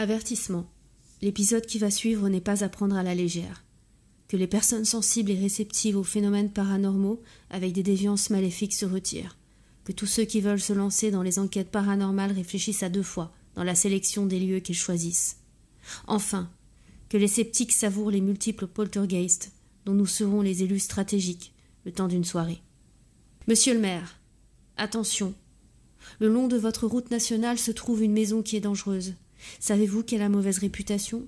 Avertissement. L'épisode qui va suivre n'est pas à prendre à la légère. Que les personnes sensibles et réceptives aux phénomènes paranormaux avec des déviances maléfiques se retirent. Que tous ceux qui veulent se lancer dans les enquêtes paranormales réfléchissent à 2 fois dans la sélection des lieux qu'ils choisissent. Enfin, que les sceptiques savourent les multiples poltergeists dont nous serons les élus stratégiques le temps d'une soirée. Monsieur le maire, attention. Le long de votre route nationale se trouve une maison qui est dangereuse. Savez-vous qu'elle a mauvaise réputation ?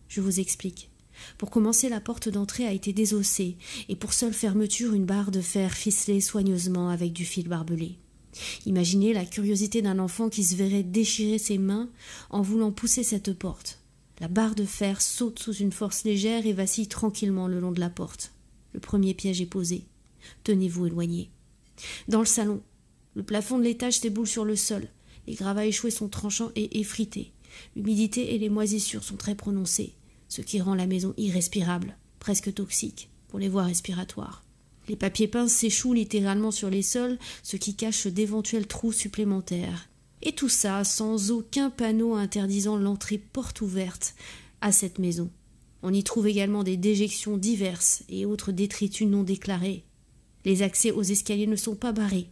Je vous explique. Pour commencer, la porte d'entrée a été désossée et pour seule fermeture une barre de fer ficelée soigneusement avec du fil barbelé. Imaginez la curiosité d'un enfant qui se verrait déchirer ses mains en voulant pousser cette porte. La barre de fer saute sous une force légère et vacille tranquillement le long de la porte. Le premier piège est posé. Tenez-vous éloigné. Dans le salon, le plafond de l'étage s'éboule sur le sol. Les gravats échoués sont tranchants et effrités. L'humidité et les moisissures sont très prononcées, ce qui rend la maison irrespirable, presque toxique, pour les voies respiratoires. Les papiers peints s'échouent littéralement sur les sols, ce qui cache d'éventuels trous supplémentaires. Et tout ça sans aucun panneau interdisant l'entrée porte ouverte à cette maison. On y trouve également des déjections diverses et autres détritus non déclarés. Les accès aux escaliers ne sont pas barrés.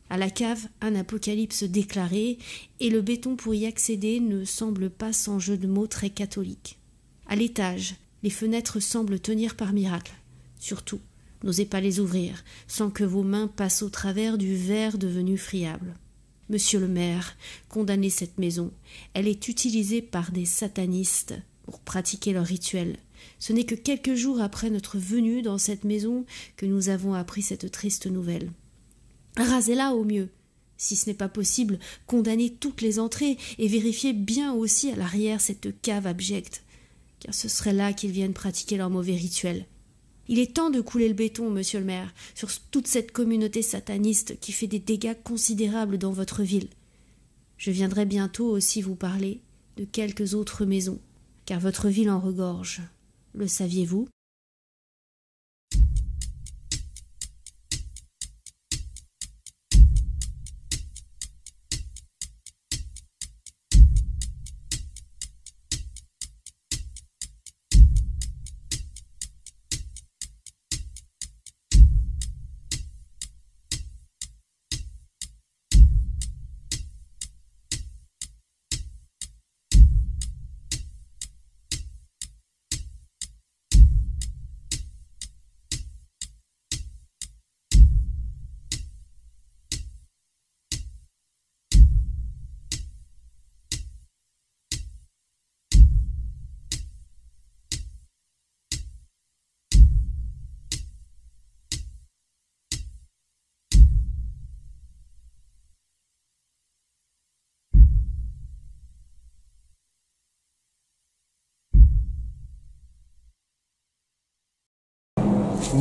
À la cave, un apocalypse déclaré, et le béton pour y accéder ne semble pas sans jeu de mots très catholique. À l'étage, les fenêtres semblent tenir par miracle. Surtout, n'osez pas les ouvrir, sans que vos mains passent au travers du verre devenu friable. Monsieur le maire, condamnez cette maison. Elle est utilisée par des satanistes pour pratiquer leurs rituels. Ce n'est que quelques jours après notre venue dans cette maison que nous avons appris cette triste nouvelle. Rasez-la au mieux. Si ce n'est pas possible, condamnez toutes les entrées et vérifiez bien aussi à l'arrière cette cave abjecte, car ce serait là qu'ils viennent pratiquer leurs mauvais rituels. Il est temps de couler le béton, monsieur le maire, sur toute cette communauté sataniste qui fait des dégâts considérables dans votre ville. Je viendrai bientôt aussi vous parler de quelques autres maisons, car votre ville en regorge. Le saviez-vous ?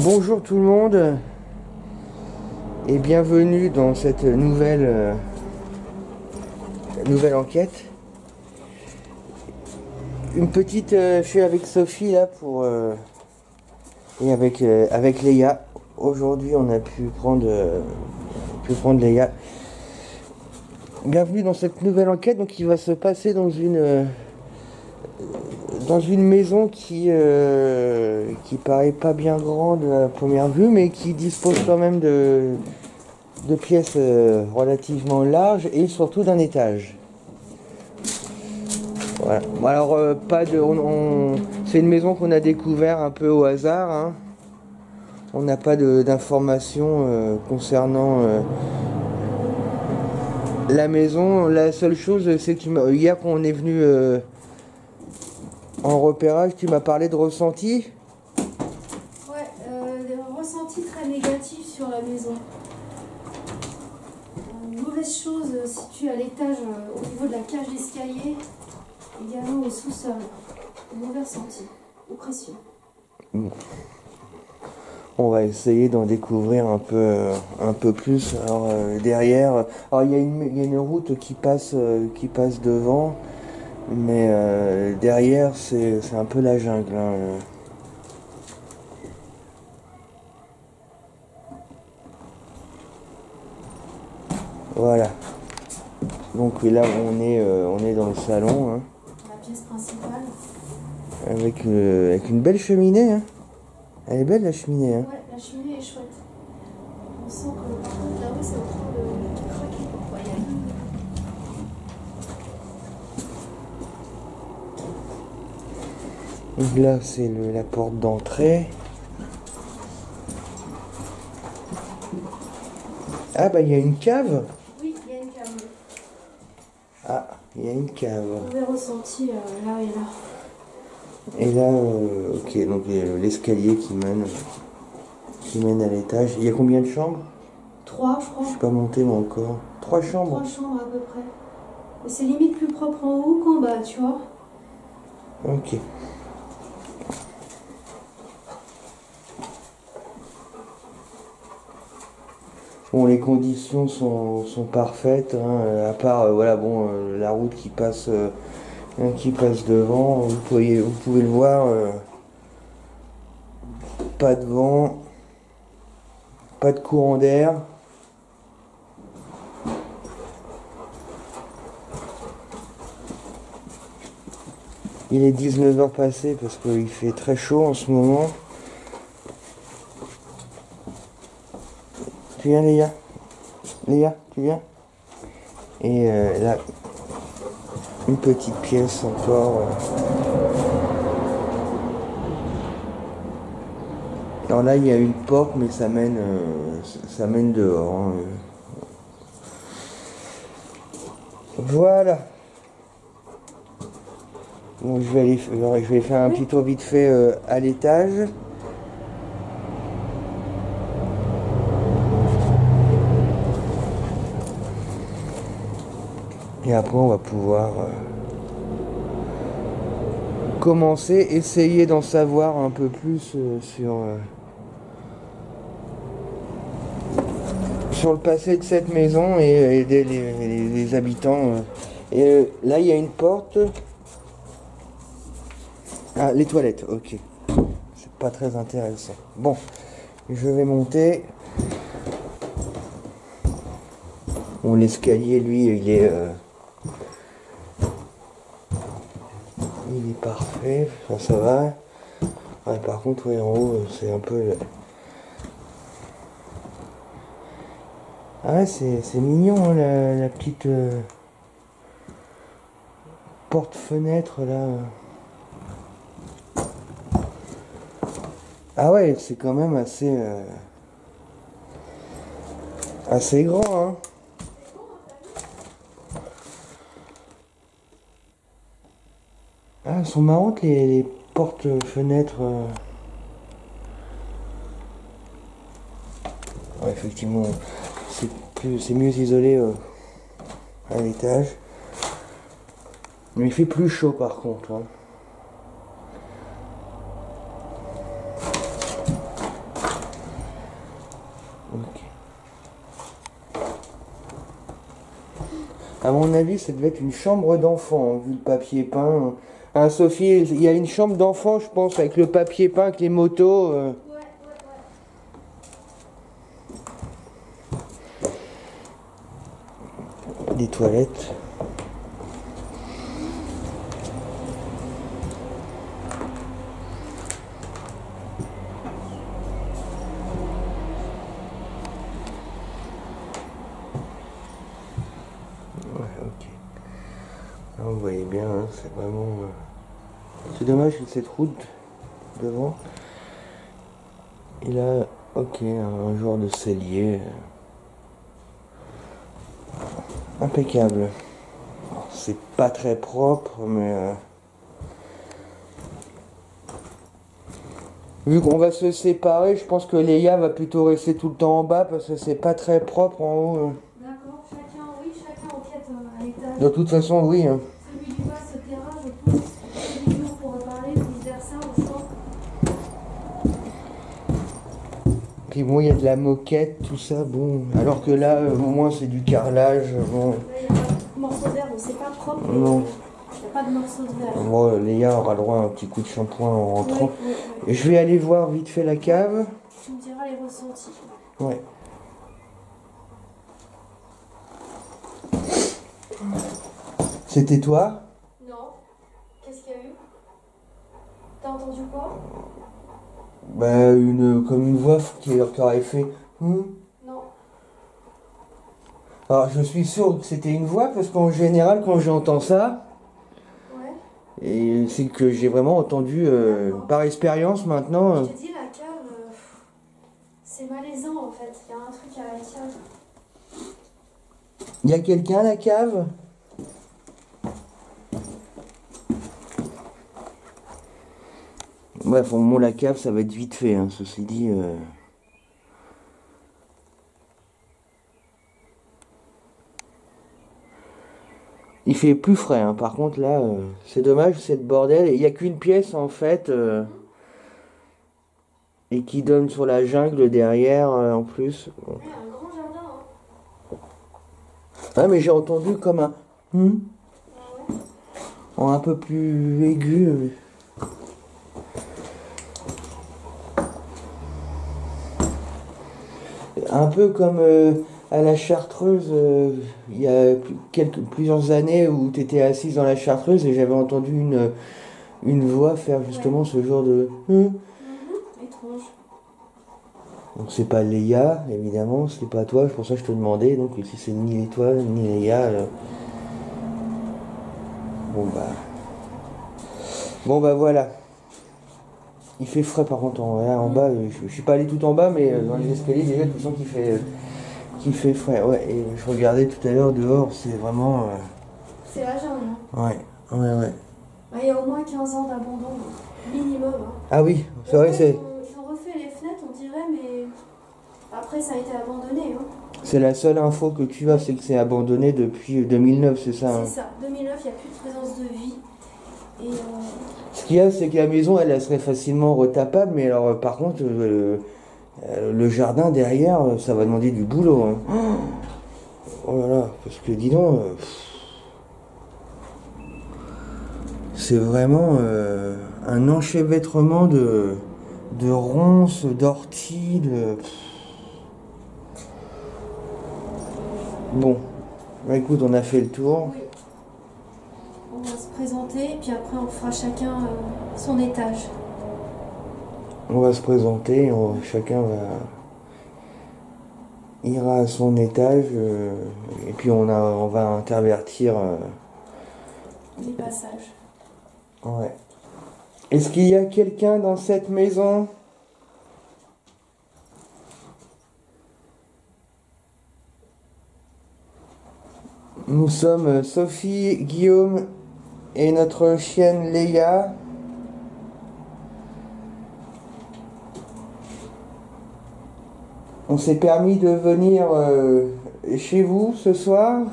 Bonjour tout le monde et bienvenue dans cette nouvelle enquête. Une petite, je suis avec Sophie là et avec Léa. Aujourd'hui on a pu prendre Léa. Bienvenue dans cette nouvelle enquête donc qui va se passer dans une maison qui paraît pas bien grande à première vue, mais qui dispose quand même de pièces relativement larges et surtout d'un étage. Voilà. Bon, alors c'est une maison qu'on a découvert un peu au hasard. Hein. On n'a pas d'informations concernant la maison. La seule chose, c'est que hier quand on est venu en repérage, tu m'as parlé de ressenti. Ouais, des ressentis très négatifs sur la maison. Une mauvaise chose située à l'étage, au niveau de la cage d'escalier, également au sous-sol. Mauvais ressenti, oppression. Bon. On va essayer d'en découvrir un peu plus. Alors derrière, il y a une route qui passe devant. Mais derrière, c'est un peu la jungle. Hein. Voilà. Donc là, on est dans le salon. Hein. La pièce principale. Avec une belle cheminée. Hein. Elle est belle la cheminée. Hein. Ouais, la cheminée est chouette. On sent que par contre là-haut c'est en train de craquer. Ouais, il y a Donc là c'est la porte d'entrée. Ah bah il y a une cave. Oui, il y a une cave. Ah, il y a une cave. On avait ressenti là et là. Et là, ok, donc l'escalier qui mène à l'étage. Il y a combien de chambres? 3, je crois. Je suis pas monté moi encore. 3 chambres? 3 chambres à peu près. Mais c'est limite plus propre en haut qu'en bas, tu vois. Ok. Bon, les conditions sont parfaites, hein, à part voilà, bon, la route qui passe devant. Vous pouvez le voir, pas de vent, pas de courant d'air. Il est 19h passé parce qu'il fait très chaud en ce moment. Tu viens Léa? Léa, tu viens? Et là, une petite pièce encore. Alors là, il y a une porte, mais ça mène dehors. Hein. Voilà. Bon, je vais faire un petit tour vite fait à l'étage. Et après, on va pouvoir commencer, essayer d'en savoir un peu plus sur le passé de cette maison et aider les habitants. Et là, il y a une porte. Ah, les toilettes, ok. C'est pas très intéressant. Bon, je vais monter. Bon, l'escalier, lui, il est parfait. Ça va. Ouais, par contre, ouais, en haut, c'est un peu... Ah ouais, c'est mignon, hein, la petite porte-fenêtre, là. Ah ouais, c'est quand même assez grand, hein. Ah, elles sont marrantes les portes-fenêtres. Ouais, effectivement, c'est mieux isolé à l'étage. Mais il fait plus chaud par contre. Hein. Ok. À mon avis, ça devait être une chambre d'enfant, hein, vu le papier peint. Hein, Sophie, il y a une chambre d'enfant, je pense, avec le papier peint, avec les motos. Des toilettes. Ouais, ok. Là, vous voyez bien, hein, c'est vraiment... C'est dommage que cette route devant. Il a, ok, un genre de cellier. Impeccable. C'est pas très propre, mais... Vu qu'on va se séparer, je pense que Léa va plutôt rester tout le temps en bas parce que c'est pas très propre en haut. D'accord, chacun enquête à l'étage. De toute façon, oui. Hein. Celui du bas se taira, je pense. Celui du haut pourra parler, vice versa, au choix. Puis bon, il y a de la moquette, tout ça, bon. Alors que là, au moins, c'est du carrelage. Bon. Là, il n'y a pas de morceau de verre, donc c'est pas propre. Non. Il n'y a pas de morceau de verre. Bon, Léa aura le droit à un petit coup de shampoing en rentrant. Oui. Et je vais aller voir vite fait la cave. Tu me diras les ressentis. Ouais. C'était toi? Non. Bah, comme une voix qui aurait fait. Non. Alors, je suis sûr que c'était une voix parce qu'en général, quand j'entends ça, Ouais. et c'est que j'ai vraiment entendu par expérience maintenant. Je te dis, la cave, c'est malaisant en fait. Il y a un truc à la cave. Il y a quelqu'un à la cave? Bref, bon, la cave, ça va être vite fait, hein, ceci dit. Il fait plus frais, hein. Par contre, là, c'est dommage, c'est le bordel. Il n'y a qu'une pièce, en fait, et qui donne sur la jungle derrière, en plus. Bon. Ouais, un grand jardin. Hein. Ah, mais j'ai entendu comme un... Ah ouais. en un peu plus aigu. Un peu comme à la Chartreuse, il y a plusieurs années où tu étais assise dans la Chartreuse et j'avais entendu une voix faire justement ce genre de... Étrange. Donc c'est pas Léa, évidemment, c'est pas toi, c'est pour ça que je te demandais, donc si c'est ni toi, ni Léa... Bon bah voilà. Il fait frais par contre en bas, je suis pas allé tout en bas, mais dans les escaliers déjà tu sens qu'il fait frais. Ouais, et je regardais tout à l'heure dehors, c'est vraiment... C'est la jungle. Hein. Ouais. Il y a au moins 15 ans d'abandon, minimum. Hein. Ah oui, c'est vrai, c'est... Ils ont refait les fenêtres, on dirait, mais après ça a été abandonné. Hein. C'est la seule info que tu as, c'est que c'est abandonné depuis 2009, c'est ça? C'est ça, 2009, il n'y a plus de présence de vie. Et ce qu'il y a, c'est que la maison, elle serait facilement retapable, mais alors par contre, le jardin derrière, ça va demander du boulot. Hein. Oh là là, parce que dis donc, c'est vraiment un enchevêtrement de ronces, d'orties, de... Bon, bah écoute, on a fait le tour. oui, on va se présenter, et puis après on fera chacun son étage. On va se présenter, chacun ira à son étage, et puis on va intervertir. Les passages. Ouais. Est-ce qu'il y a quelqu'un dans cette maison? Nous sommes Sophie, Guillaume et notre chienne Léa. On s'est permis de venir chez vous ce soir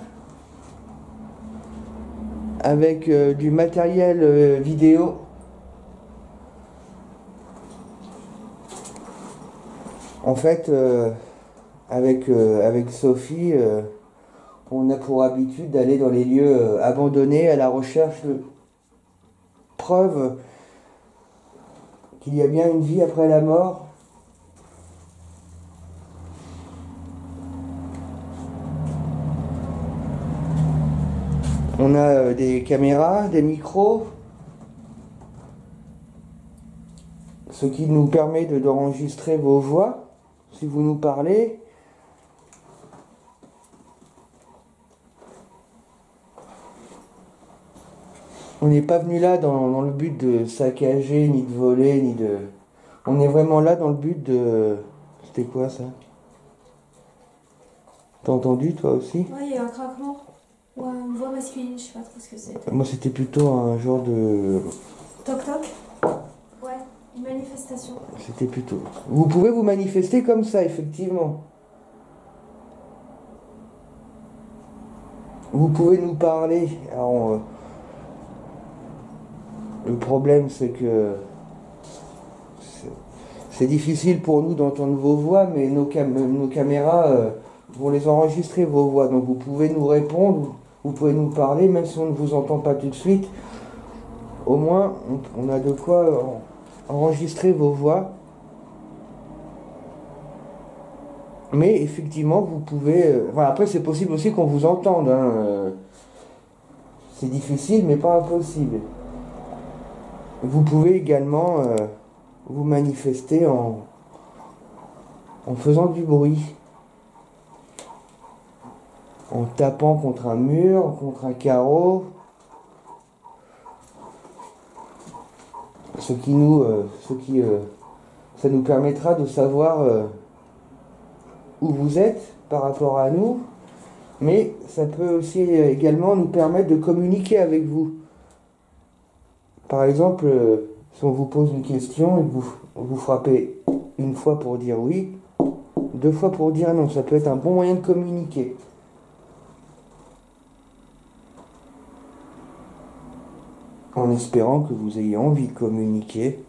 avec du matériel vidéo. En fait, avec Sophie, on a pour habitude d'aller dans les lieux abandonnés à la recherche de preuves qu'il y a bien une vie après la mort. On a des caméras, des micros, ce qui nous permet d'enregistrer vos voix si vous nous parlez. On n'est pas venu là dans le but de saccager, ni de voler, ni de... On est vraiment là dans le but de... C'était quoi ça? T'as entendu toi aussi? Ouais, il y a eu un craquement. Ou une voix masculine, je sais pas trop ce que c'est. Moi c'était plutôt un genre de... Toc toc? Ouais, une manifestation. C'était plutôt... Vous pouvez vous manifester comme ça, effectivement. Vous pouvez nous parler. Alors, le problème c'est que... C'est difficile pour nous d'entendre vos voix, mais nos caméras vont les enregistrer, vos voix. Donc vous pouvez nous répondre, vous pouvez nous parler, même si on ne vous entend pas tout de suite. Au moins, on a de quoi enregistrer vos voix. Mais effectivement, vous pouvez... Enfin, après, c'est possible aussi qu'on vous entende. Hein. C'est difficile, mais pas impossible. Vous pouvez également vous manifestez en faisant du bruit, en tapant contre un mur, contre un carreau, ça nous permettra de savoir où vous êtes par rapport à nous, mais ça peut aussi également nous permettre de communiquer avec vous. Par exemple, si on vous pose une question et que vous frappez une fois pour dire oui, 2 fois pour dire non, ça peut être un bon moyen de communiquer. En espérant que vous ayez envie de communiquer.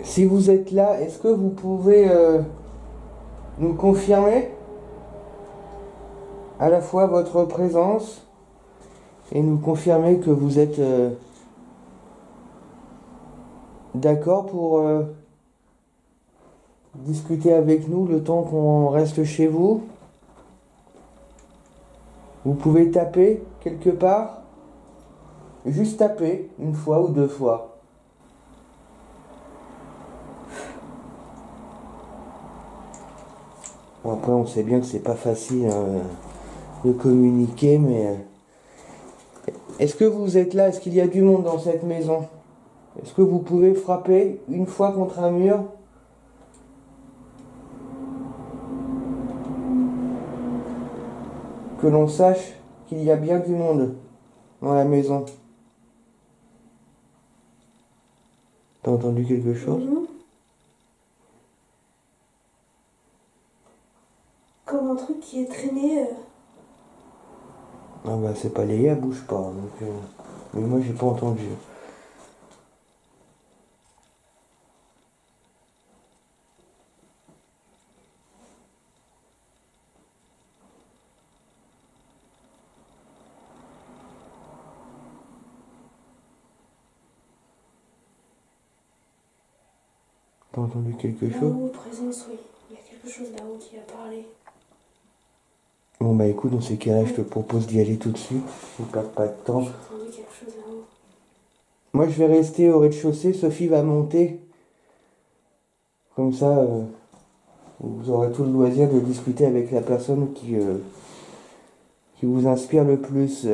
Si vous êtes là, est-ce que vous pouvez nous confirmer à la fois votre présence et nous confirmer que vous êtes d'accord pour discuter avec nous le temps qu'on reste chez vous? Vous pouvez taper quelque part? Juste taper 1 fois ou 2 fois. Bon, après, on sait bien que c'est pas facile de communiquer, mais est-ce que vous êtes là? Est-ce qu'il y a du monde dans cette maison? Est-ce que vous pouvez frapper 1 fois contre un mur? Que l'on sache qu'il y a bien du monde dans la maison. T'as entendu quelque chose? Comme un truc qui est traîné. Ah bah c'est pas Léa, bouge pas. Donc, mais moi j'ai pas entendu. T'as entendu quelque chose? Là-haut, présence, oui. Il y a quelque chose là-haut qui a parlé. Bon bah écoute, dans ces cas-là, je te propose d'y aller tout de suite. Ne perds pas de temps. J'ai entendu quelque chose là-haut. Moi je vais rester au rez-de-chaussée, Sophie va monter. Comme ça, vous aurez tout le loisir de discuter avec la personne qui vous inspire le plus.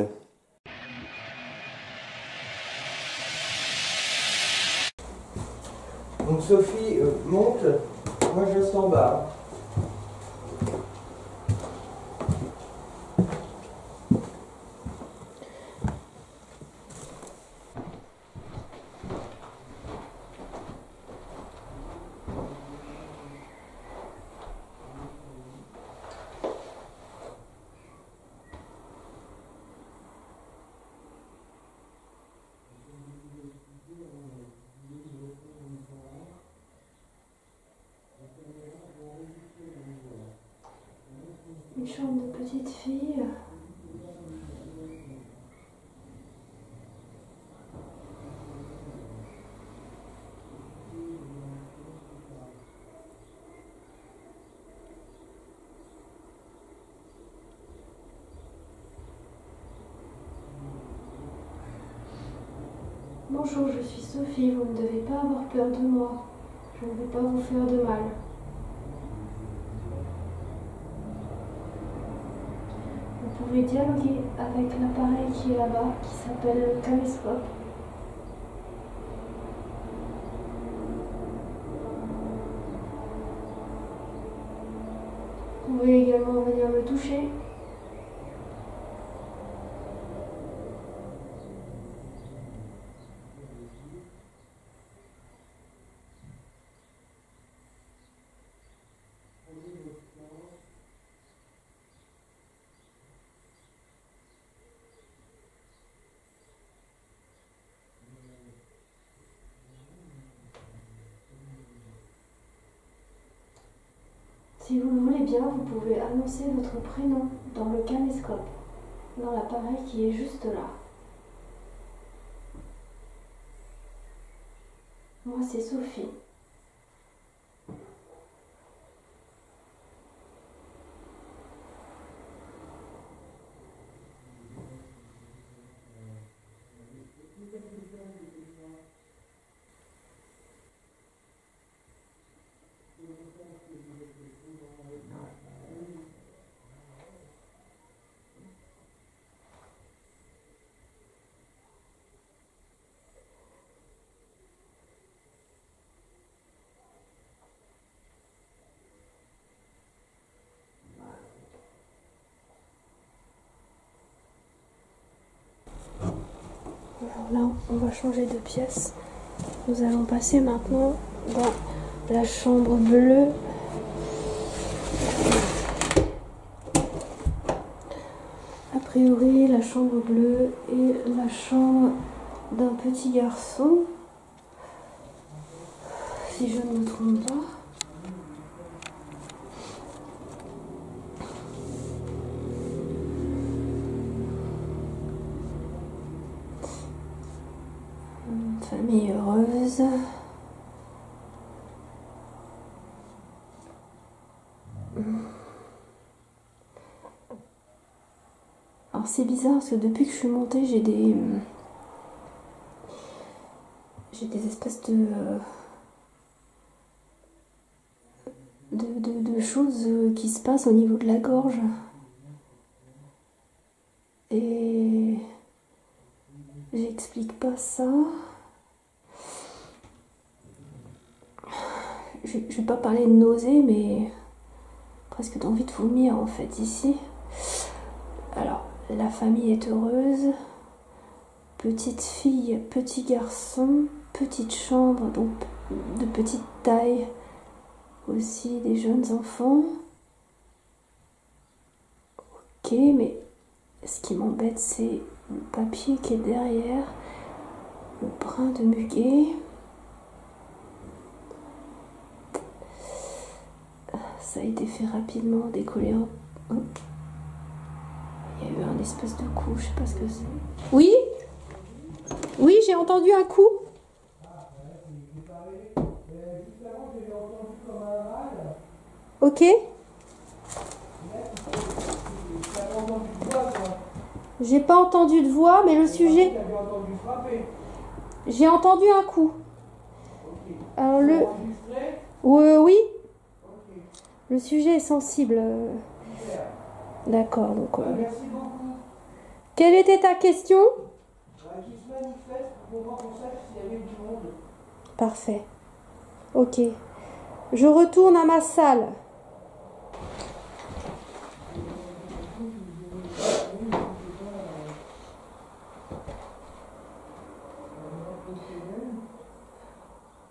Donc Sophie monte, moi je reste en bas. Une chambre de petite fille. Bonjour, je suis Sophie, vous ne devez pas avoir peur de moi. Je ne vais pas vous faire de mal. Vous pouvez dialoguer avec l'appareil qui est là-bas, qui s'appelle le caméscope. Vous pouvez également venir me toucher. Si vous le voulez bien, vous pouvez annoncer votre prénom dans le caméscope, dans l'appareil qui est juste là. Moi, c'est Sophie. Alors là, on va changer de pièce. Nous allons passer maintenant dans la chambre bleue. A priori, la chambre bleue est la chambre d'un petit garçon, si je ne me trompe pas. Une famille heureuse. Alors c'est bizarre parce que depuis que je suis montée, j'ai des espèces de choses qui se passent au niveau de la gorge. Et j'explique pas ça. Je vais pas parler de nausées, mais presque d'envie de vomir en fait ici. Alors, la famille est heureuse. Petite fille, petit garçon, petite chambre, donc de petite taille. Aussi des jeunes enfants. Ok, mais ce qui m'embête, c'est le papier qui est derrière, le brin de muguet. Ça a été fait rapidement, décoller. Hop. Il y a eu un espèce de coup, je sais pas ce que c'est. Oui? Oui, j'ai entendu un coup. Ok. J'ai pas entendu de voix, mais le sujet... J'ai entendu un coup. Alors le... Oui. Le sujet est sensible. D'accord, donc... Merci beaucoup. Quelle était ta question? Qui se manifeste pour voir pour ça s'il y avait du monde. Parfait. Ok. Je retourne à ma salle.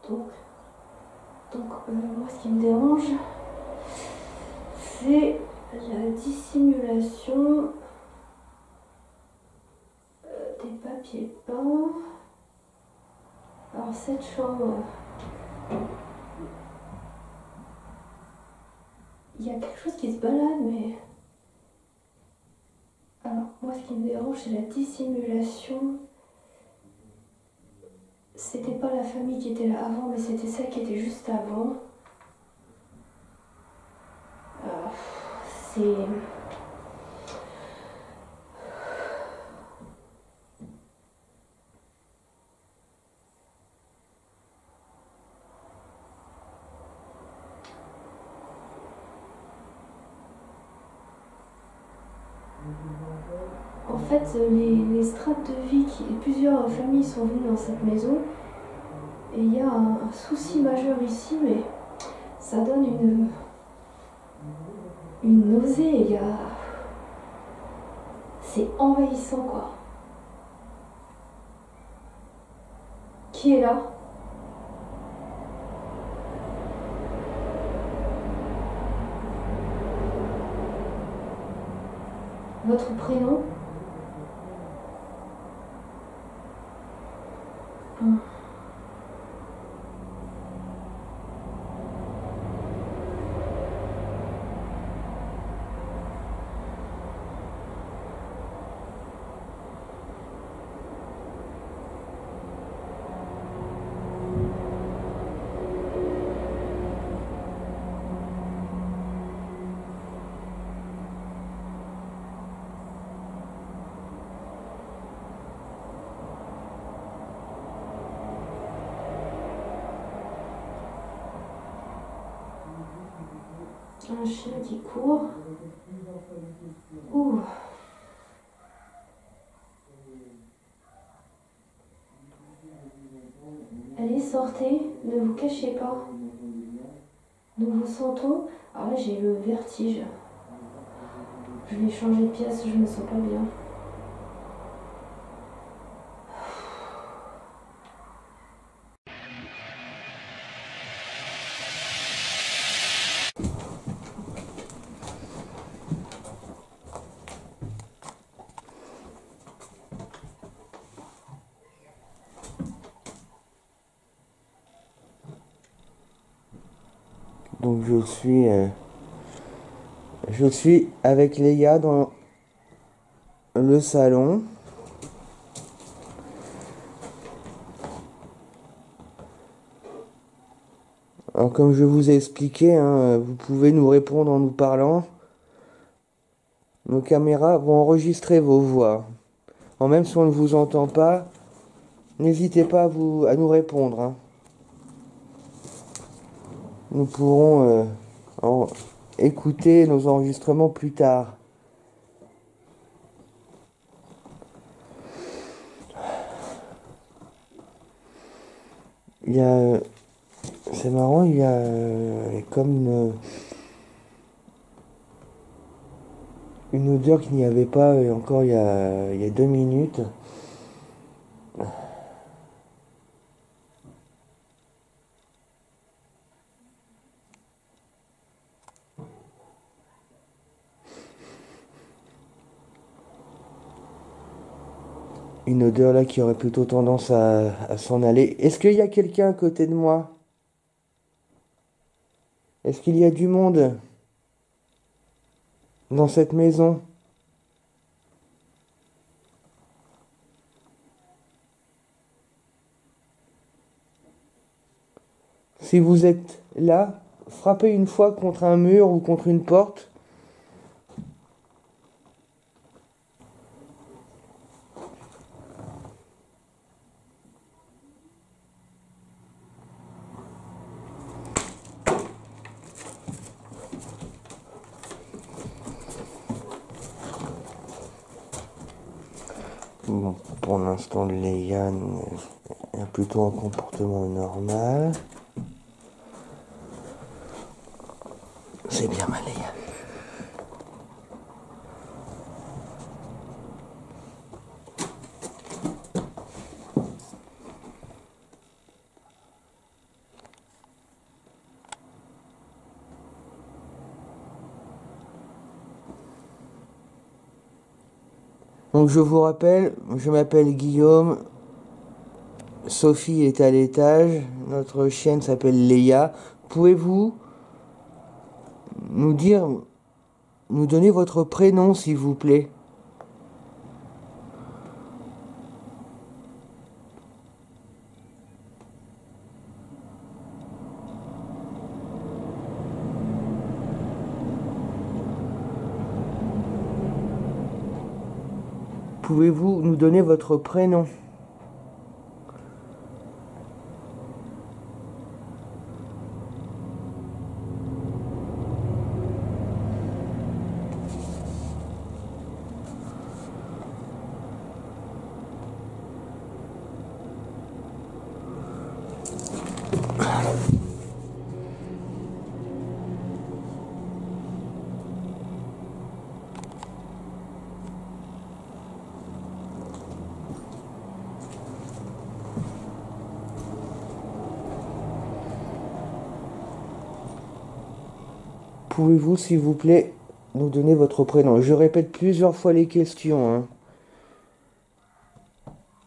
Donc moi, ce qui me dérange, c'est la dissimulation des papiers peints. Alors cette chambre, il y a quelque chose qui se balade, mais... Alors moi, ce qui me dérange, c'est la dissimulation. C'était pas la famille qui était là avant, mais c'était celle qui était juste avant. C'est... En fait, les strates de vie, plusieurs familles sont venues dans cette maison. Et il y a un souci majeur ici, mais ça donne une nausée. C'est envahissant, quoi. Qui est là? Votre prénom? Un chien qui court. Ouh. Allez, sortez, ne vous cachez pas. Nous vous sentons. Alors là, j'ai le vertige. Je vais changer de pièce, je me sens pas bien. Donc je suis avec Léa dans le salon. Alors comme je vous ai expliqué, hein, vous pouvez nous répondre en nous parlant. Nos caméras vont enregistrer vos voix. Alors même si on ne vous entend pas, n'hésitez pas à nous répondre, hein. Nous pourrons écouter nos enregistrements plus tard. C'est marrant, il y a comme une odeur qu'il n'y avait pas encore il y a 2 minutes. Une odeur là qui aurait plutôt tendance à s'en aller. Est-ce qu'il y a quelqu'un à côté de moi? Est-ce qu'il y a du monde dans cette maison? Si vous êtes là, frappez une fois contre un mur ou contre une porte. Bon, pour l'instant, Léa a plutôt un comportement normal. C'est bien, ma Léa. Donc je vous rappelle, je m'appelle Guillaume, Sophie est à l'étage, notre chienne s'appelle Léa. Pouvez-vous nous donner votre prénom s'il vous plaît? Pouvez-vous nous donner votre prénom? Pouvez-vous, s'il vous plaît, nous donner votre prénom? Je répète plusieurs fois les questions, hein.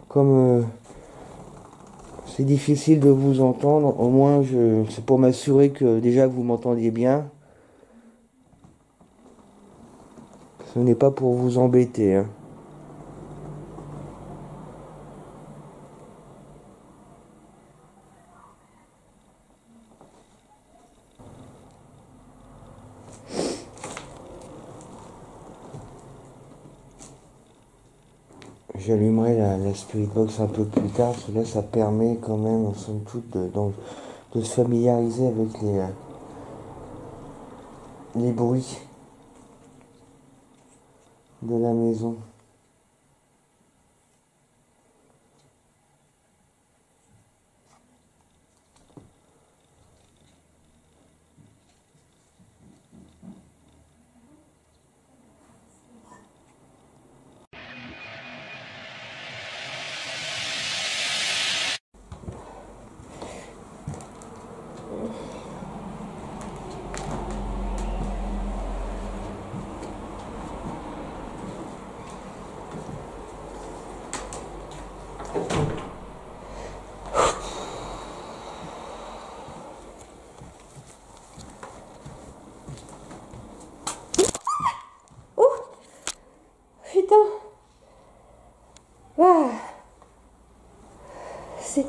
Comme c'est difficile de vous entendre, au moins c'est pour m'assurer que déjà vous m'entendiez bien. Ce n'est pas pour vous embêter, hein. J'allumerai la Spirit Box un peu plus tard, parce que là ça permet quand même, en somme toute, de se familiariser avec les bruits de la maison.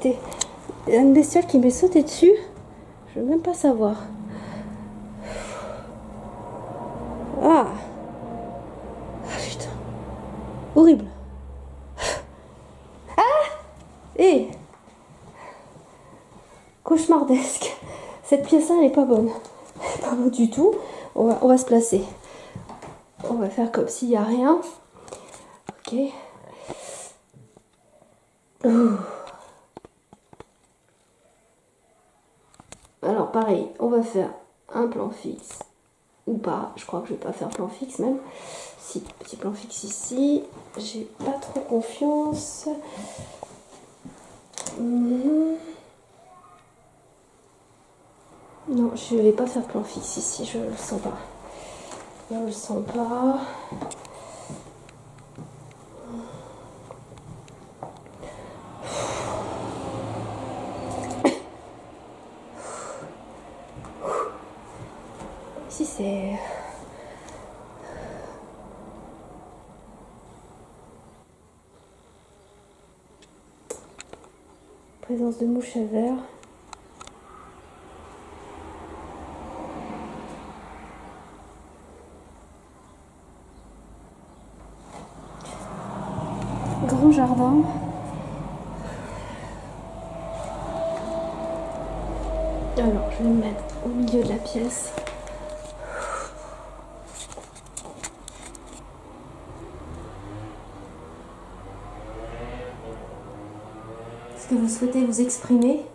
c'était une bestiole qui m'est sautée dessus. Je veux même pas savoir. Ah, putain. Horrible. Ah. Et cauchemardesque. Cette pièce-là, elle est pas bonne. Elle est pas bonne du tout. On va se placer. On va faire comme s'il n'y a rien. Ok. Ouh. Alors pareil, on va faire un plan fixe. Ou pas, je crois que je vais pas faire plan fixe même. Si, petit plan fixe ici. J'ai pas trop confiance. Non, je vais pas faire plan fixe ici, je le sens pas. Je le sens pas. Ici c'est... Présence de mouches à verre. Grand jardin. Alors, je vais me mettre au milieu de la pièce. Est-ce que vous souhaitez vous exprimer?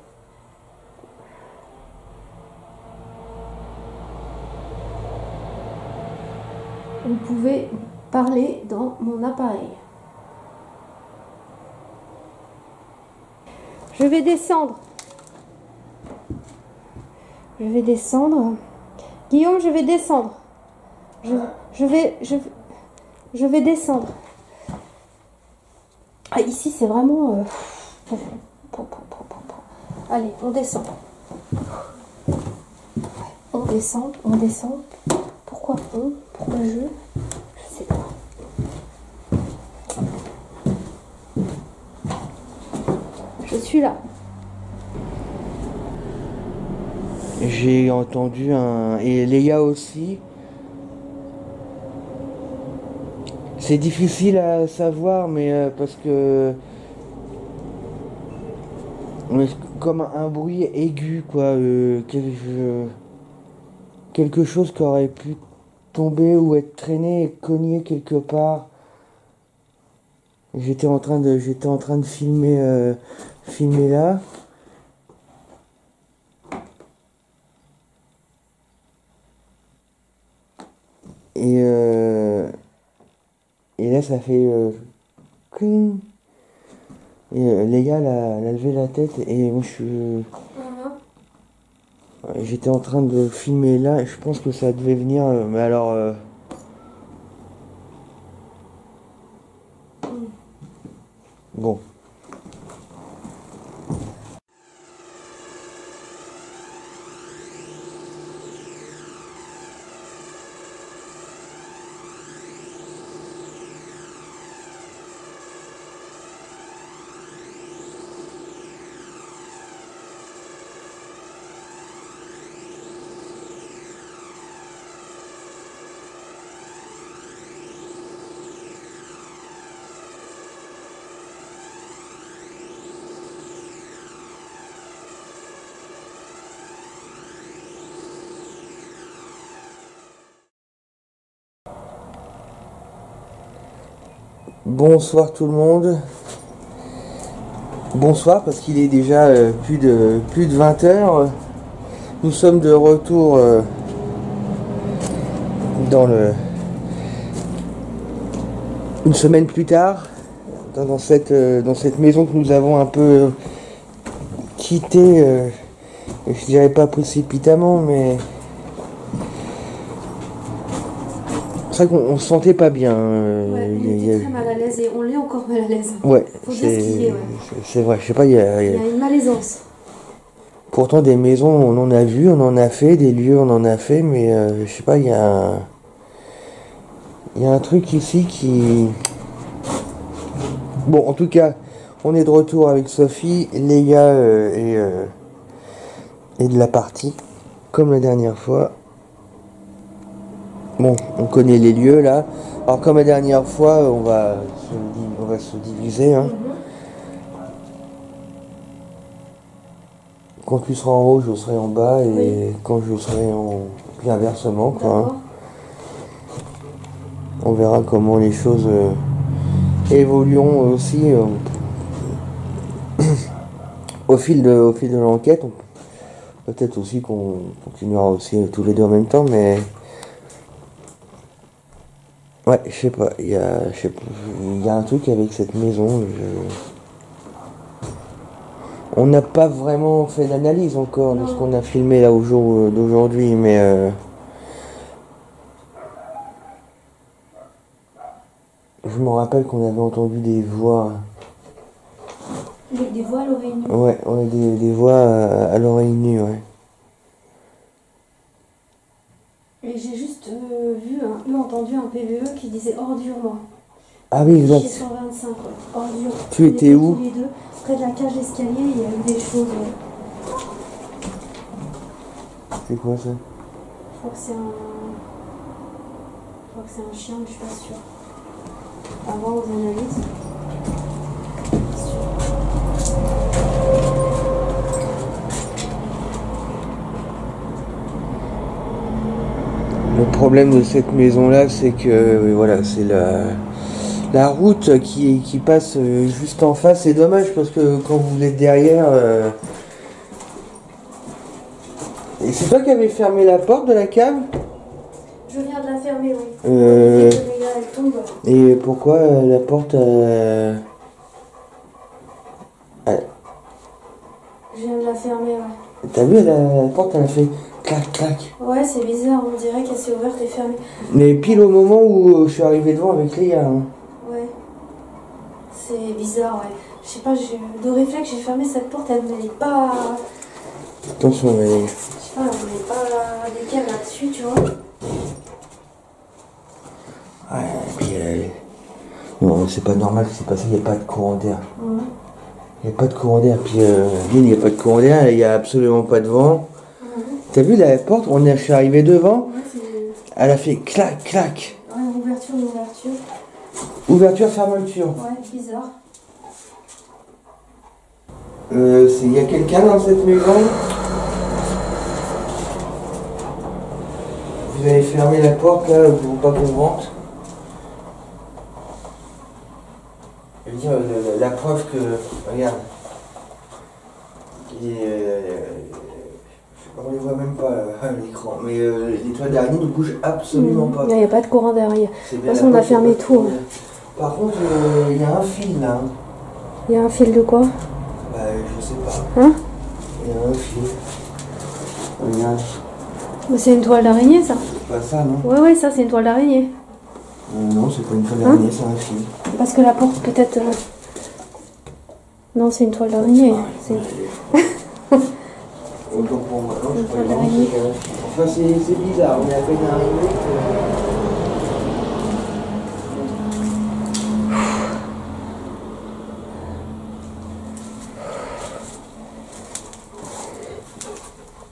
Vous pouvez parler dans mon appareil. Je vais descendre. Je vais descendre. Guillaume, je vais descendre. Je vais descendre. Ah, ici, c'est vraiment... Allez, on descend. On descend, on descend. Pourquoi on? Pourquoi je? Je sais pas. Je suis là. J'ai entendu un... Et Léa aussi. C'est difficile à savoir, mais parce que... Comme un bruit aigu, quoi. Quelque chose qui aurait pu tomber ou être traîné et cogner quelque part. J'étais en train de filmer, filmer là. Et là, ça fait cling. Et Léa, elle a levé la tête et moi, j'étais en train de filmer là et je pense que ça devait venir. Mais alors. Bon. Bonsoir tout le monde. Bonsoir parce qu'il est déjà plus de 20 heures. Nous sommes de retour une semaine plus tard dans cette maison que nous avons un peu quittée. Je dirais pas précipitamment, mais c'est vrai qu'on se sentait pas bien. Ouais, on était très mal à l'aise et on l'est encore mal à l'aise. Ouais, faut dire ce qu'il est, ouais. C'est vrai, je sais pas, il y a une malaisance. Pourtant des maisons on en a vu, on en a fait, des lieux on en a fait, mais je sais pas, il y a un truc ici qui... Bon, en tout cas, On est de retour avec Sophie, Léa et de la partie, comme la dernière fois. Bon, on connaît les lieux là. Alors comme la dernière fois, on va se diviser. Hein. Quand tu seras en haut, je serai en bas, et quand je serai en... Puis inversement, quoi. Hein. On verra comment les choses évolueront aussi au fil de l'enquête. Peut-être aussi qu'on continuera aussi tous les deux en même temps, mais... Ouais, je sais pas, il y a un truc avec cette maison. On n'a pas vraiment fait d'analyse encore de ce qu'on a filmé là au jour d'aujourd'hui, mais je me rappelle qu'on avait entendu des voix. Des voix à l'oreille nue. Ouais, on a des voix à l'oreille nue, ouais. Et j'ai juste entendu un PVE qui disait ordure, moi. Ah oui, exact. Chez 125, ouais. Ordure. Tu étais où? Tous les deux, près de la cage d'escalier, il y a eu des choses. C'est quoi ça? Je crois que c'est un chien, mais je suis pas sûre. À voir aux analyses. Le problème de cette maison là, c'est que voilà, c'est la route qui passe juste en face. C'est dommage parce que quand vous êtes derrière, et c'est toi qui avais fermé la porte de la cave? Je viens de la fermer, oui. Elle tombe. Et pourquoi la porte Je viens de la fermer, ouais. T'as vu, la porte elle a fait clac clac. Ouais, c'est bizarre, on dirait qu'elle s'est ouverte et fermée. Mais pile au moment où je suis arrivé devant avec Léa. Hein. Ouais. C'est bizarre, ouais. Je sais pas, de réflexe, j'ai fermé cette porte, elle ne m'est pas... Attention, mais... Je sais pas, elle ne met pas d'équerre là-dessus, tu vois. Ouais, et puis... Non, c'est pas normal que c'est passé, il n'y a pas de courant d'air. Ouais. Il n'y a pas de courant d'air, puis il n'y a pas de courant d'air, il n'y a absolument pas de vent. T'as vu la porte, je suis arrivé devant, elle a fait clac, clac. Ouais, ouverture. Ouverture, fermeture. Ouais, bizarre. Il y a quelqu'un dans cette maison? Vous avez fermé la porte là pour pas qu'on rentre? Je veux dire, la preuve que... Regarde. On ne les voit même pas à l'écran, mais les toits d'araignée ne bougent absolument pas. Il n'y a pas de courant derrière. De toute façon, on a fermé tout. Par contre, il y a un fil là. Il y a un fil de quoi? Bah, je sais pas. Hein? Il y a un fil. Regarde. C'est une toile d'araignée, ça? C'est pas ça, non? Ouais, ça, c'est une toile d'araignée. Non, c'est pas une toile d'araignée, c'est un fil. Parce que la porte, peut-être... Non, c'est une toile d'araignée. Autant pour moi, non, je crois vraiment que... Enfin, c'est bizarre, on est à peine arrivé.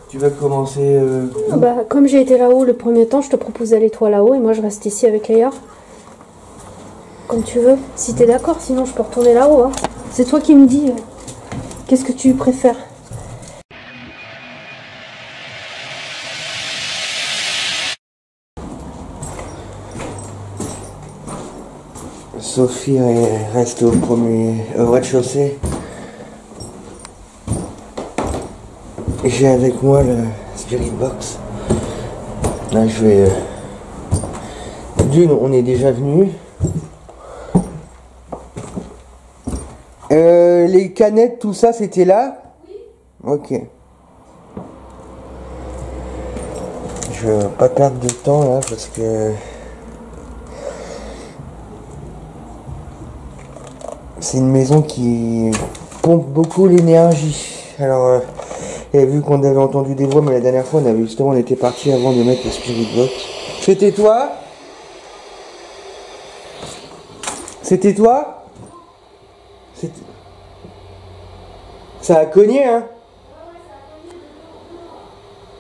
Tu vas commencer... Bah, comme j'ai été là-haut le premier temps, je te propose d'aller toi là-haut et moi je reste ici avec Léa. Comme tu veux, si t'es d'accord, sinon je peux retourner là-haut. Hein. C'est toi qui me dis qu'est-ce que tu préfères. Sophie reste au rez-de-chaussée. J'ai avec moi le Spirit Box. Là, je vais... D'une, on est déjà venu. Les canettes, tout ça, c'était là? Oui. Ok. Je vais pas perdre de temps là parce que... C'est une maison qui pompe beaucoup l'énergie. Alors, et vu qu'on avait entendu des voix, mais la dernière fois, on était parti avant de mettre le Spirit Box. C'était toi? C'était toi? Ça a cogné, hein?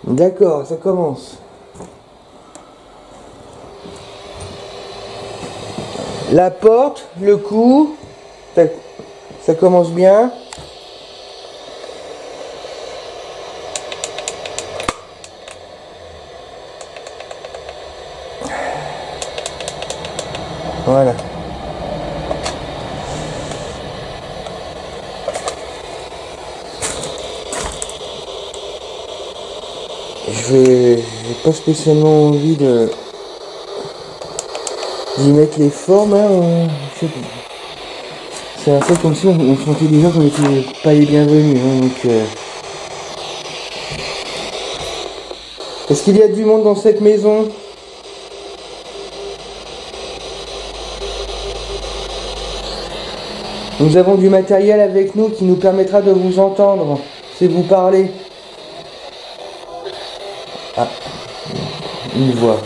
D'accord, ça commence. La porte, le cou, ça commence bien. Voilà. J'ai pas spécialement envie d'y mettre les formes, hein. C'est un peu comme si on sentait déjà qu'on n'était pas les bienvenus, hein, donc, Est-ce qu'il y a du monde dans cette maison? Nous avons du matériel avec nous qui nous permettra de vous entendre, si vous parlez. Ah, une voix.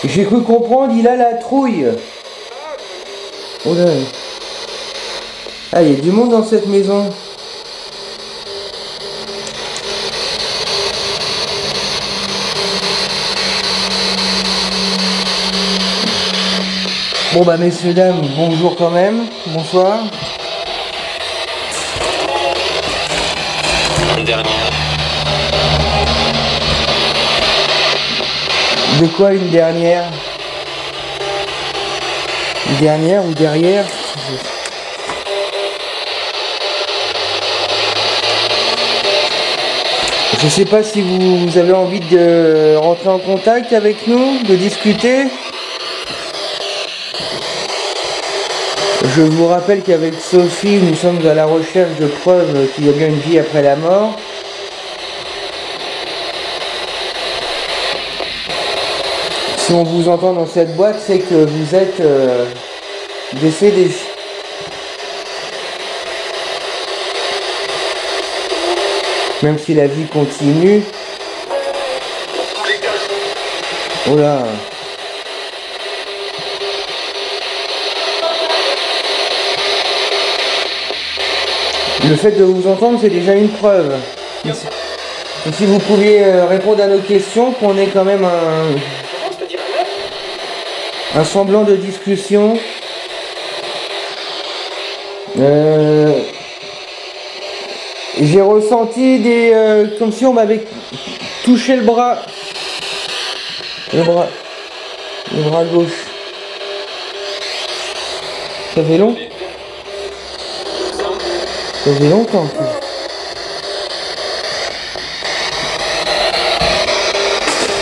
J'ai cru comprendre, il a la trouille. Oh là. Ah, il y a du monde dans cette maison. Bon bah messieurs, dames, bonjour quand même, bonsoir. Une dernière. De quoi une dernière? Une dernière ou derrière? Je sais pas si vous avez envie de rentrer en contact avec nous, de discuter. Je vous rappelle qu'avec Sophie, nous sommes à la recherche de preuves qu'il y a bien une vie après la mort. Si on vous entend dans cette boîte, c'est que vous êtes décédé. Même si la vie continue. Oh là. Le fait de vous entendre, c'est déjà une preuve. Et si vous pouviez répondre à nos questions, qu'on ait quand même un semblant de discussion. J'ai ressenti comme si on m'avait touché le bras gauche. Ça fait long? Ça fait longtemps.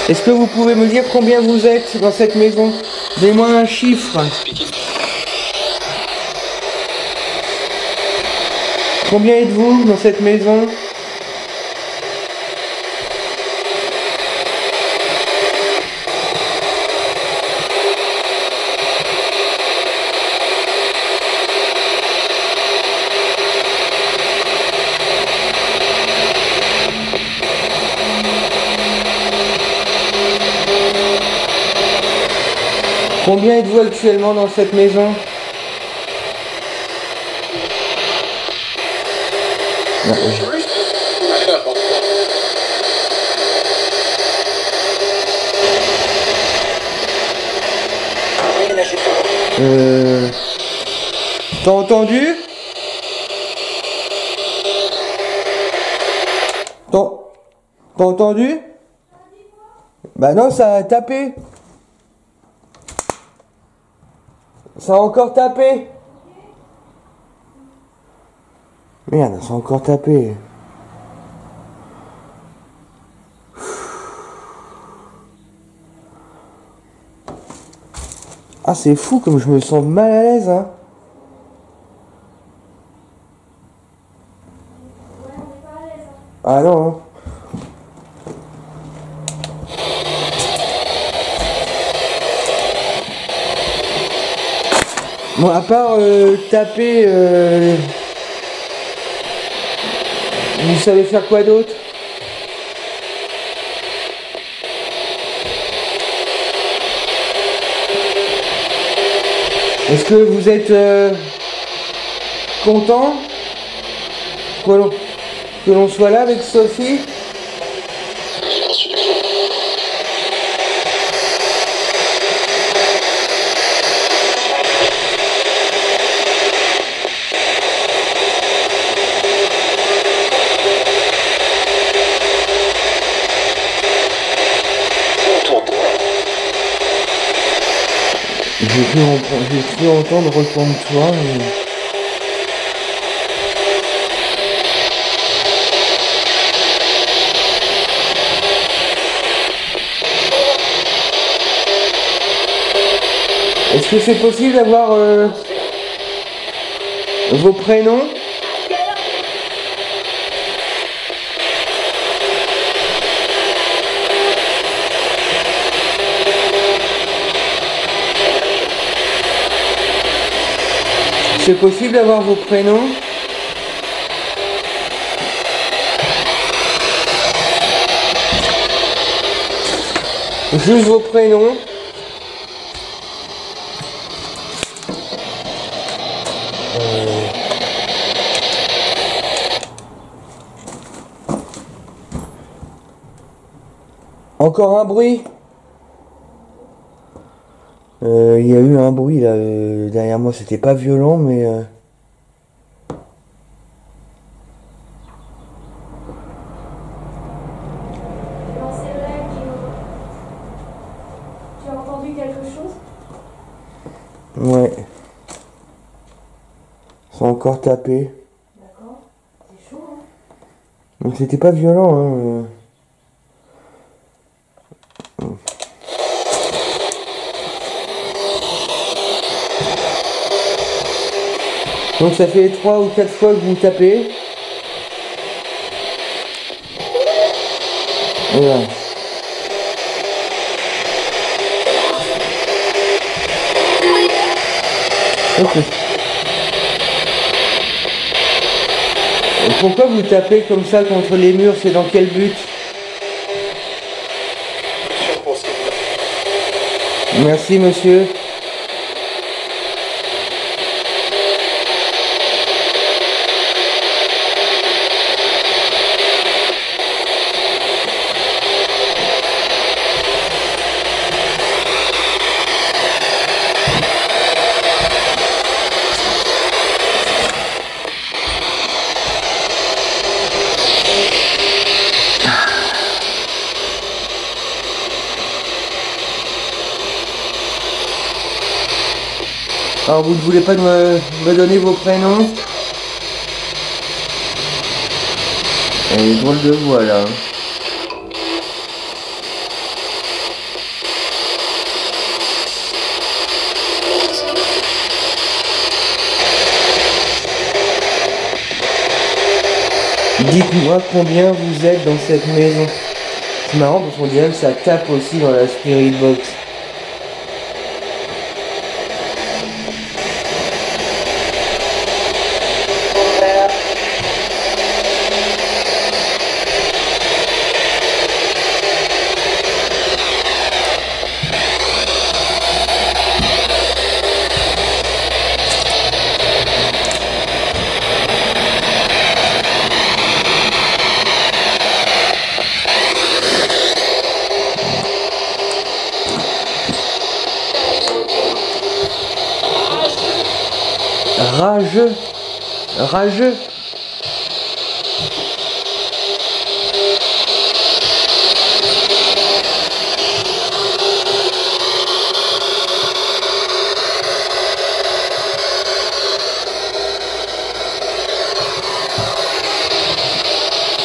Est-ce que vous pouvez me dire combien vous êtes dans cette maison? Donnez-moi un chiffre. Combien êtes-vous dans cette maison? Combien êtes-vous actuellement dans cette maison? T'as entendu? T'as entendu? Bah non, ça a tapé. Ça a encore tapé. Merde, ça a encore tapé. Ah, c'est fou comme je me sens mal à l'aise, hein. Ah non, hein. Bon, à part taper, vous savez faire quoi d'autre? Est-ce que vous êtes content que l'on soit là avec Sophie? J'ai cru entendre retourne-toi. Est-ce que c'est possible d'avoir vos prénoms? C'est possible d'avoir vos prénoms? Juste vos prénoms. Encore un bruit? Il y a eu un bruit là derrière moi, c'était pas violent mais Non, c'est vrai que tu as entendu quelque chose? ouais. Ils sont encore tapés. D'accord, c'est chaud, hein? Donc c'était pas violent hein. Donc ça fait 3 ou 4 fois que vous tapez. Voilà. Ok. Pourquoi vous tapez comme ça contre les murs? C'est dans quel but? Merci monsieur. Alors vous ne voulez pas me donner vos prénoms? Elle est drôle de voix là. Dites-moi combien vous êtes dans cette maison. C'est marrant parce qu'on dirait que ça tape aussi dans la Spirit Box. Rageux. Rageux.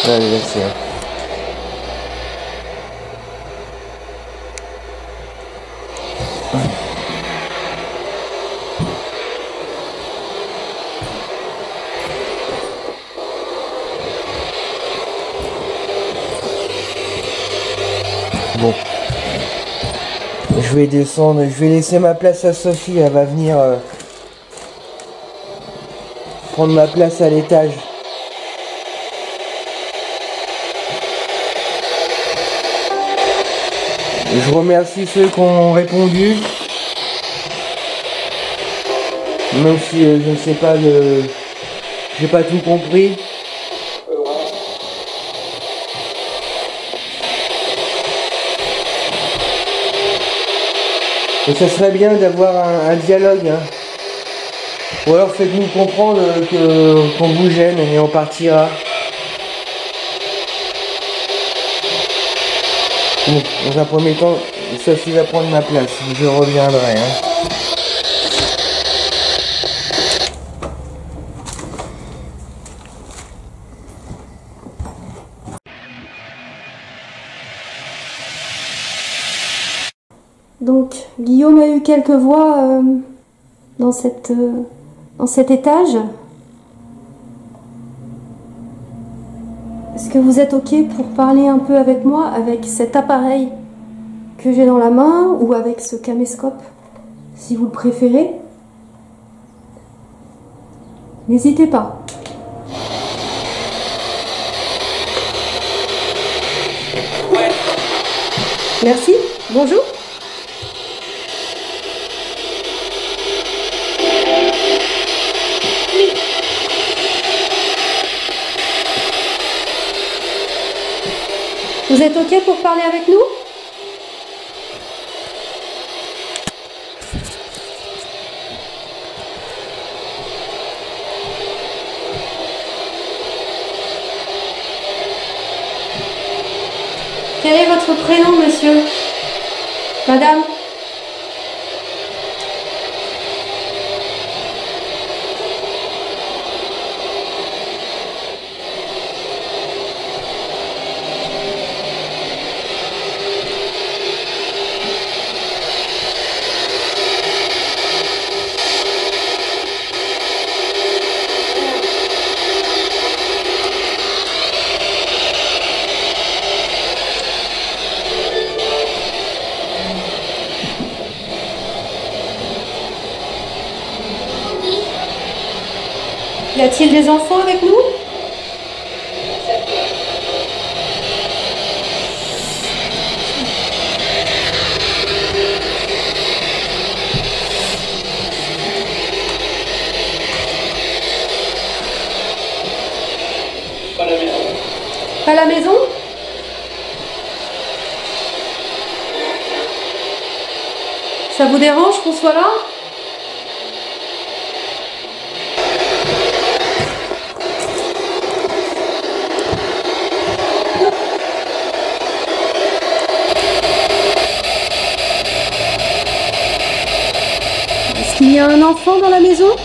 Allez, merci. Bon. Je vais descendre, je vais laisser ma place à Sophie, elle va venir prendre ma place à l'étage. Je remercie ceux qui ont répondu. Même si je ne sais pas, j'ai pas tout compris. Et ça serait bien d'avoir un dialogue, hein. Ou alors faites-nous comprendre qu'on vous gêne et on partira. Bon, dans un premier temps, Sophie va prendre ma place. Je reviendrai, hein. Donc, Guillaume a eu quelques voix dans cet étage. Est-ce que vous êtes OK pour parler un peu avec moi, avec cet appareil que j'ai dans la main, ou avec ce caméscope, si vous le préférez? N'hésitez pas. Merci, bonjour. Vous êtes OK pour parler avec nous? Quel est votre prénom, monsieur? Madame? Y a-t-il des enfants avec nous? Pas à la maison? Ça vous dérange qu'on soit là? Est-ce qu'il y a un enfant dans la maison?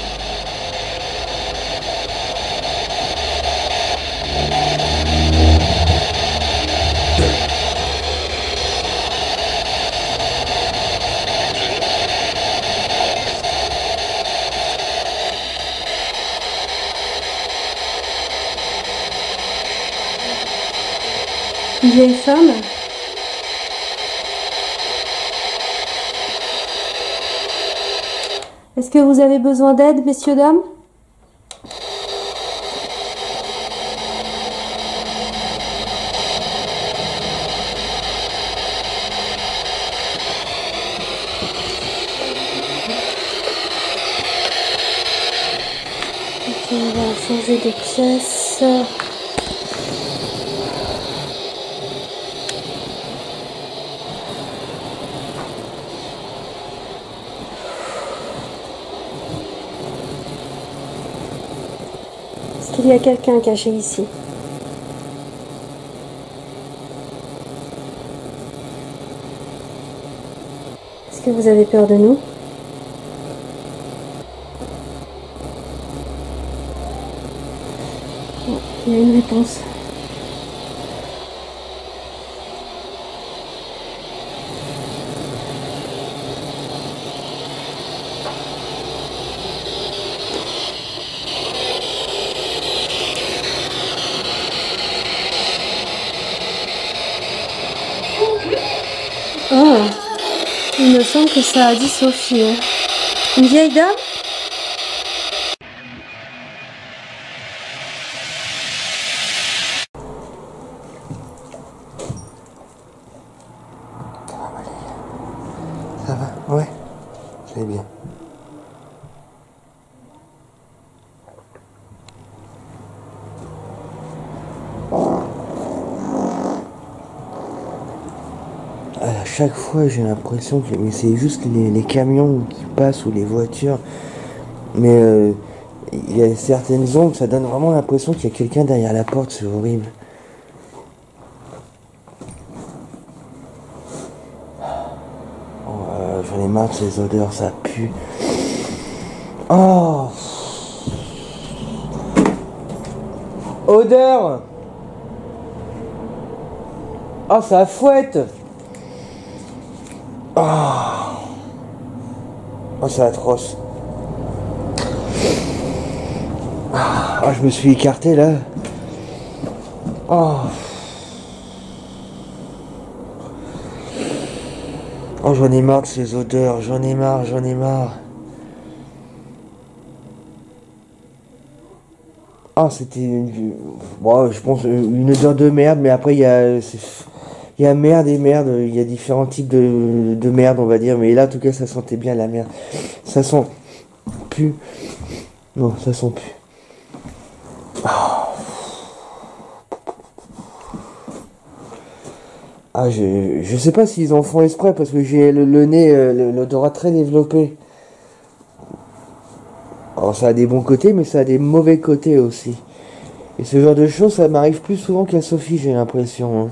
Une vieille femme? Est-ce que vous avez besoin d'aide, messieurs, dames? Ok, on va changer de pièce. Est-ce qu'il y a quelqu'un caché ici? Est-ce que vous avez peur de nous? Bon, il y a une réponse. Oh, il me semble que ça a dit Sophie. Hein. Une vieille dame? Ça va? Ouais, je vais bien. chaque fois j'ai l'impression que mais c'est juste les camions qui passent ou les voitures. Mais il y a certaines ombres, ça donne vraiment l'impression qu'il y a quelqu'un derrière la porte, c'est horrible. J'en ai marre de ces odeurs, ça pue. Oh! Odeur! Oh, ça fouette! Oh, oh c'est atroce. Oh, je me suis écarté là. Oh. Oh, j'en ai marre de ces odeurs, j'en ai marre, j'en ai marre. Ah, c'était bon, je pense une odeur de merde, mais après il y a merde et merde, il y a différents types de merde, on va dire, mais là en tout cas ça sentait bien la merde. Ça sent plus. Non, ça sent plus. Ah, je sais pas s'ils en font exprès parce que j'ai le nez, l'odorat très développé. Alors ça a des bons côtés, mais ça a des mauvais côtés aussi. Et ce genre de choses, ça m'arrive plus souvent qu'à Sophie, j'ai l'impression. Hein.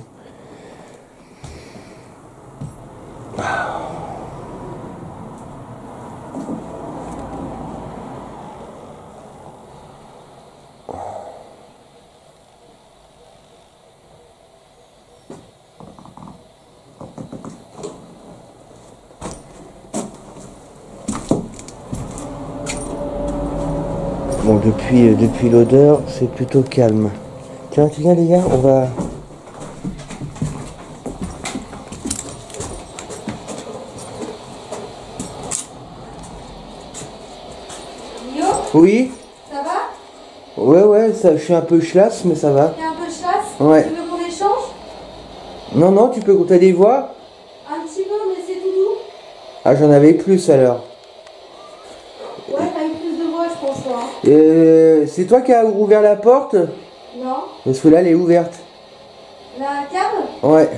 Bon, depuis l'odeur, c'est plutôt calme. Tiens, les gars, on va... Yo, Oui? ça va? Ouais, ça, je suis un peu chlasse, mais ça va. T'es un peu chasse? Ouais. Tu veux qu'on échange? Non, tu peux compter des voix? Un petit peu, mais c'est tout doux. Ah, j'en avais plus alors. Ouais, t'as eu plus de voix, je pense, toi. Hein. C'est toi qui as ouvert la porte? Non? Parce que là, elle est ouverte. La cave? Ouais.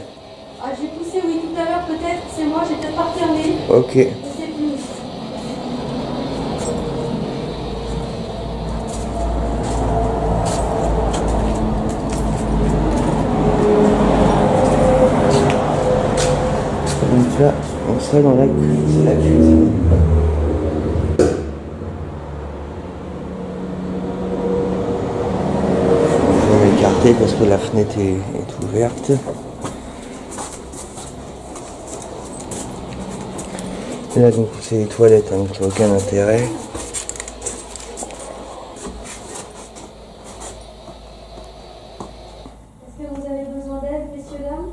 Ah, j'ai poussé, oui, tout à l'heure, peut-être. C'est moi, j'ai peut-être pas refermé. Ok. Je sais plus. Donc là, on sera dans la cuisine. Je vais m'écarter parce que la fenêtre est ouverte. Et là, donc, c'est les toilettes, hein, donc il n'y a aucun intérêt. Est-ce que vous avez besoin d'aide, messieurs, dames?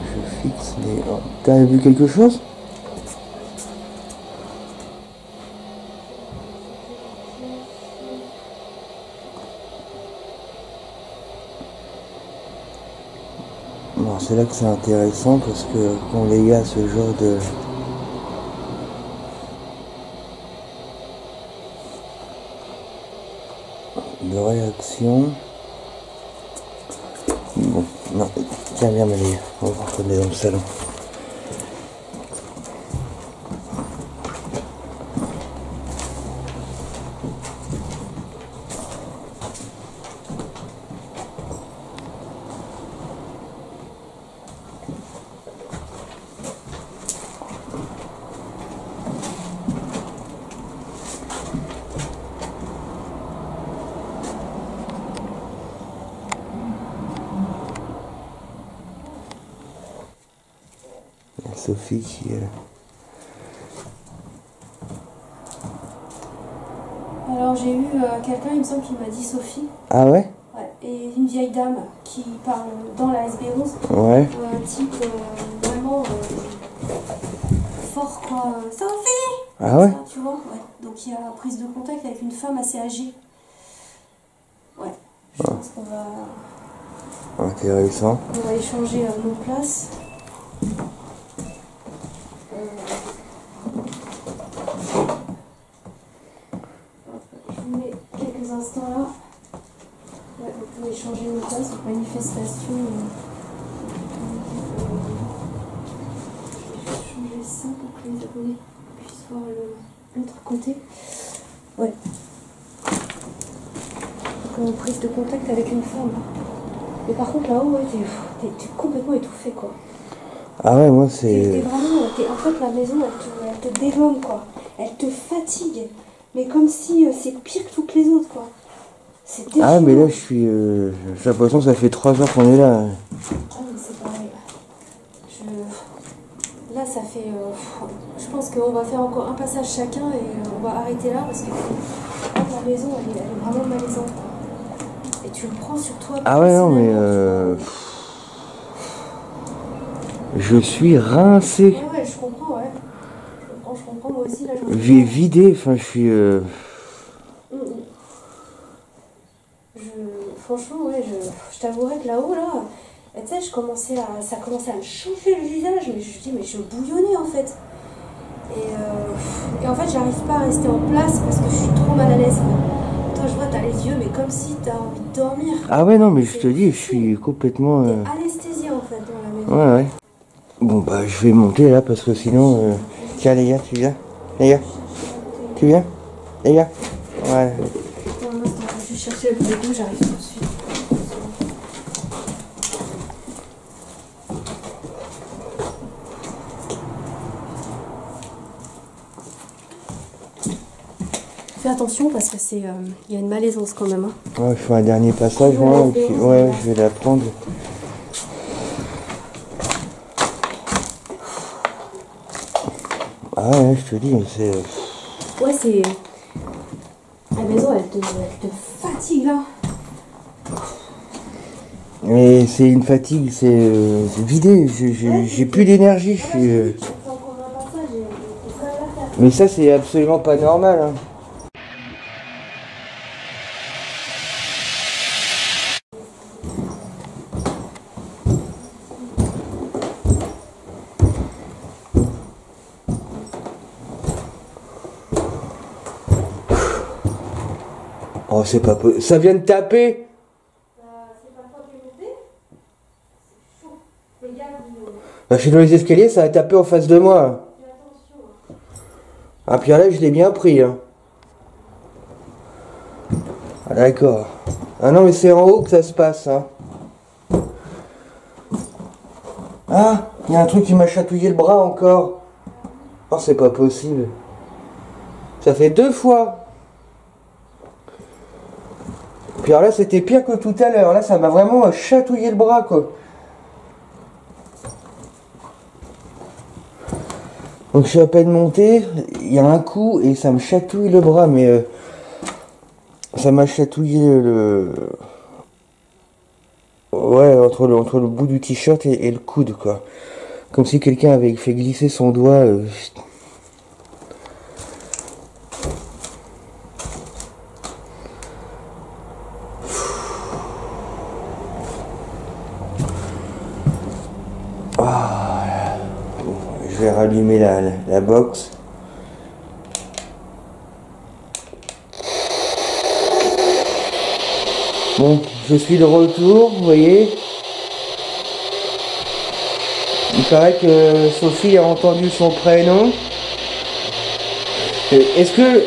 Je fixe les... Oh, t'as vu quelque chose? Bon, c'est là que c'est intéressant parce que quand les gars, ce genre de réaction. Bon, non, tiens, viens, Maléa, on va voir qu'on est dans le salon. Sophie qui est... Alors, j'ai eu quelqu'un, il me semble qu'il m'a dit Sophie. Ah ouais? Ouais. Et une vieille dame qui parle dans la SB11. Ouais. Un type vraiment fort, quoi. Sophie! Ah ouais? Ça, tu vois? Ouais. Donc, il y a prise de contact avec une femme assez âgée. Ouais. Je pense qu'on va... Intéressant. On va échanger nos places. instant-là, ouais, vous pouvez changer de place, donc manifestation. Je vais juste changer ça pour que les abonnés puissent voir l'autre côté. Ouais. Donc prise de contact avec une femme. Mais par contre là-haut, ouais, t'es complètement étouffé quoi. Ah ouais, moi T'es c'est... vraiment, en fait la maison elle te dégomme quoi. Elle te fatigue. Mais comme si c'est pire que toutes les autres quoi. C'est déchirant. Ah mais là je suis... j'ai l'impression que ça fait 3 heures qu'on est là. Ah mais c'est pareil. Là ça fait... je pense qu'on va faire encore un passage chacun et on va arrêter là parce que la maison elle est vraiment malaisante. Et tu le prends sur toi. Ah ouais non mais... je suis rincé. Ouais, je comprends, ouais. Je comprends, moi aussi, là, je me Vidé, enfin je suis... Franchement, ouais, je t'avouerais que là-haut, là, tu sais, ça commençait à me chauffer le visage, mais je dis, mais je bouillonnais, en fait. Et en fait, j'arrive pas à rester en place parce que je suis trop mal à l'aise. Toi, je vois, t'as les yeux, mais comme si t'as envie de dormir. Ah ouais non mais je te dis, je suis complètement... T'es anesthésié, en fait, dans la maison. Ouais ouais. Bon bah je vais monter là parce que sinon... Tiens les gars, tu viens? Les gars? Tu viens? Les gars? Ouais. Attends, un instant, je vais chercher le frigo, j'arrive tout de suite. Fais attention parce que c'est, il y a une malaisance quand même. Hein. Ouais, je fais un dernier passage moi, et puis, ouais, je vais la prendre. Ah ouais, je te dis, c'est... Ouais, c'est... La maison, elle te fatigue, là. Mais c'est une fatigue, c'est vidé, j'ai plus d'énergie, je suis... Mais ça, c'est absolument pas normal, hein. Oh, c'est pas possible. Ça vient de taper. C'est pas toi qui es monté? C'est chaud. Regarde, Bah, je suis dans les escaliers, ça a tapé en face de moi. fais attention. Ah, puis là, je l'ai bien pris, hein. Ah, d'accord. Ah non, mais c'est en haut que ça se passe, hein. Ah, il y a un truc qui m'a chatouillé le bras encore. Oh, c'est pas possible. Ça fait 2 fois. Puis alors là, c'était pire que tout à l'heure. Là, ça m'a vraiment chatouillé le bras, quoi. Donc, je suis à peine monté. Il y a un coup et ça me chatouille le bras, mais ça m'a chatouillé le... Ouais, entre le bout du t-shirt et le coude, quoi. Comme si quelqu'un avait fait glisser son doigt... Je vais rallumer la box. Bon, je suis de retour, vous voyez. Il paraît que Sophie a entendu son prénom. Est-ce que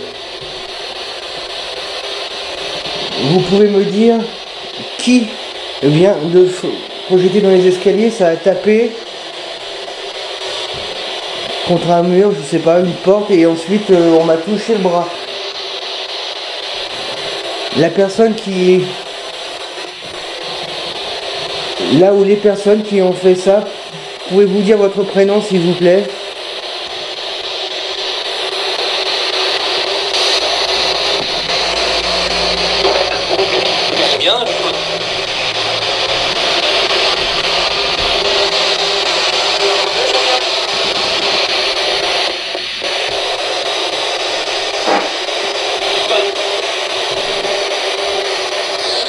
vous pouvez me dire qui vient de projeter dans les escaliers? Ça a tapé contre un mur, je sais pas, une porte, et ensuite on m'a touché le bras. La personne qui... Là où les personnes qui ont fait ça, pouvez-vous dire votre prénom s'il vous plaît? Bien.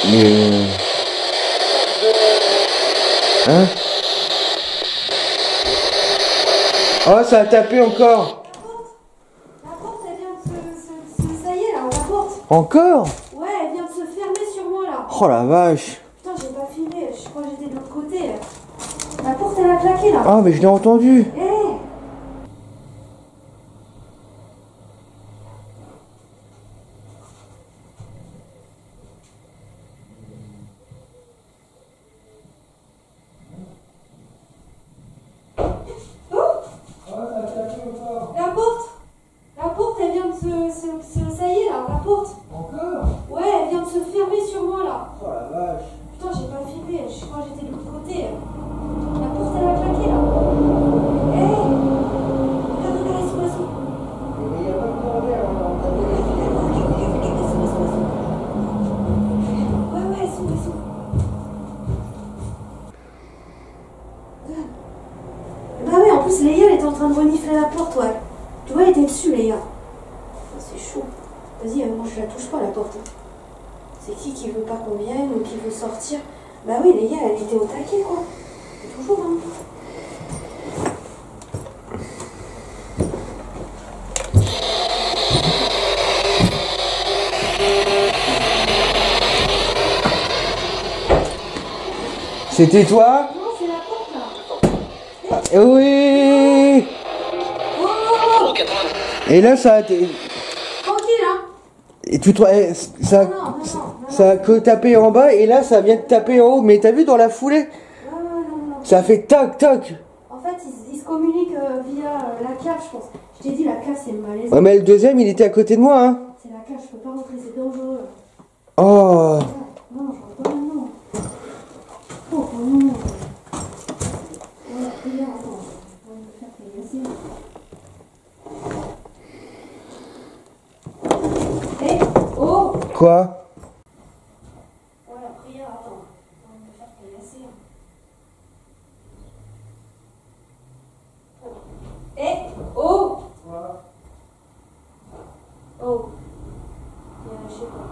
Mais... Hein? Oh, ça a tapé encore! La porte, elle vient de ça y est, là, on la porte. Encore? Ouais, elle vient Oh la vache. Putain, j'ai pas filmé, je crois que j'étais de l'autre côté. La porte, elle a claqué là. Ah, mais je l'ai entendu. Eh La porte, elle vient de ça y est là, la porte. Encore? Ouais, elle vient de se fermer sur moi là. Oh la vache. Putain, j'ai pas filmé, je crois que j'étais de l'autre côté. La porte, elle a claqué là. Eh regarde, regarde, elles sont, elles sont. Mais il n'y a pas de corner, on t'a Ouais, elles sont, elles sont. Bah ouais, en plus, Léa, elle était en train de renifler la porte, ouais. Tu vois, elle était dessus, Léa. Ah, c'est chaud. Vas-y, moi, je la touche pas, la porte. C'est qui veut pas qu'on vienne ou qui veut sortir? Bah oui, Léa, elle était au taquet, quoi. C'est toujours, hein. C'était toi? Non, c'est la porte, là. Eh oui. Oh Et là, ça a... tranquille, hein. Et tu ça, Non, non, ça a que tapé en bas et là, ça vient de taper en haut. Mais t'as vu dans la foulée? Non. Ça a fait tac, tac. En fait, ils se communiquent via la cave, je pense. Je t'ai dit, la cave, c'est malaisant. Ouais, mais le deuxième, il était à côté de moi, hein. C'est la cave, je peux pas rentrer, c'est dangereux. Oh. Non, je rentre pas maintenant. Oh non. Ouais, regarde, attends. On va me faire casser. Eh, oh. Quoi? Ouais, la prière, attends. On va me faire casser. Eh, oh. Oh. Je sais pas.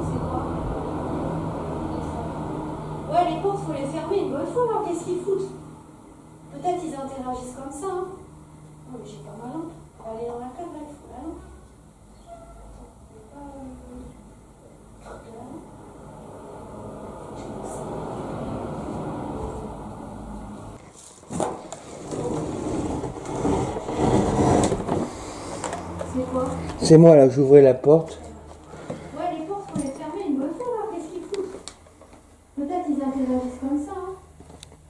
C'est quoi? Ouais, les portes, faut les fermer une bonne fois, là. Qu'est-ce qu'ils foutent? Peut-être ils interagissent comme ça, hein. Non, mais j'ai pas ma lampe. Pour aller dans la cave, là, il faut la lampe. Attends, je vais pas... de la lampe. C'est quoi? C'est moi, là, j'ouvrais la porte. Ouais, les portes, faut les fermer une bonne fois, là. Qu'est-ce qu'ils foutent? Peut-être ils interagissent comme ça, hein.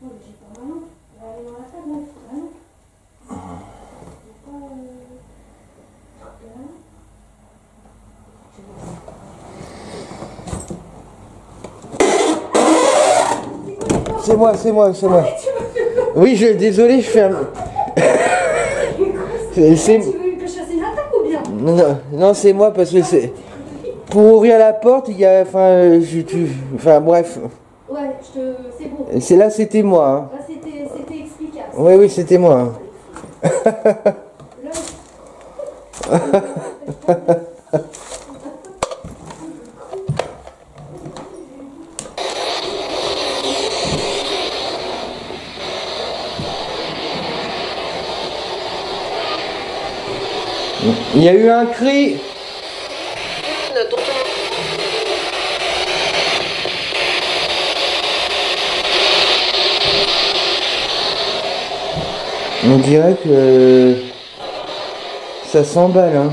Ouais, mais j'ai pas ma lampe. Je vais aller dans la cave, là, il faut la lampe. Je vais pas... de la lampe. C'est moi. Oui, désolé, je ferme. Tu veux que je fasse une attaque ou bien? Non, c'est moi parce que c'est... Pour ouvrir la porte, il y a... Enfin, bref. Ouais, c'est bon. C'est là, c'était moi. Hein. Là, c'était explicable. Oui, c'était moi. Hein. Il y a eu un cri. On dirait que ça s'emballe, hein,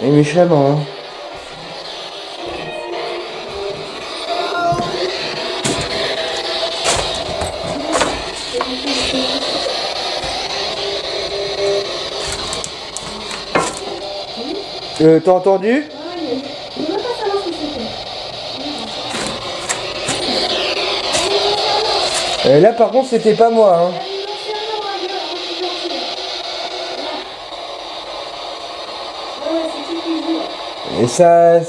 et méchamment. Hein. T'as entendu? Là par contre c'était pas moi. Hein. Et ça...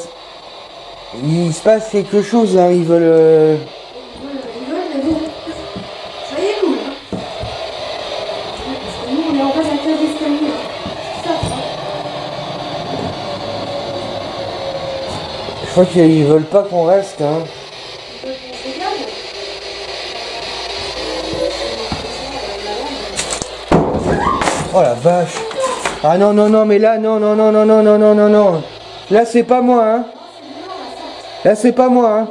Il se passe quelque chose, hein, ils veulent... mais bon, ça y est, cool. Parce que nous, on est en bas de la cage d'escalier. Ça. Je crois qu'ils veulent pas qu'on reste, hein. Oh la vache. Ah non, mais là, non. Là, c'est pas moi, hein. Là, c'est pas moi, hein.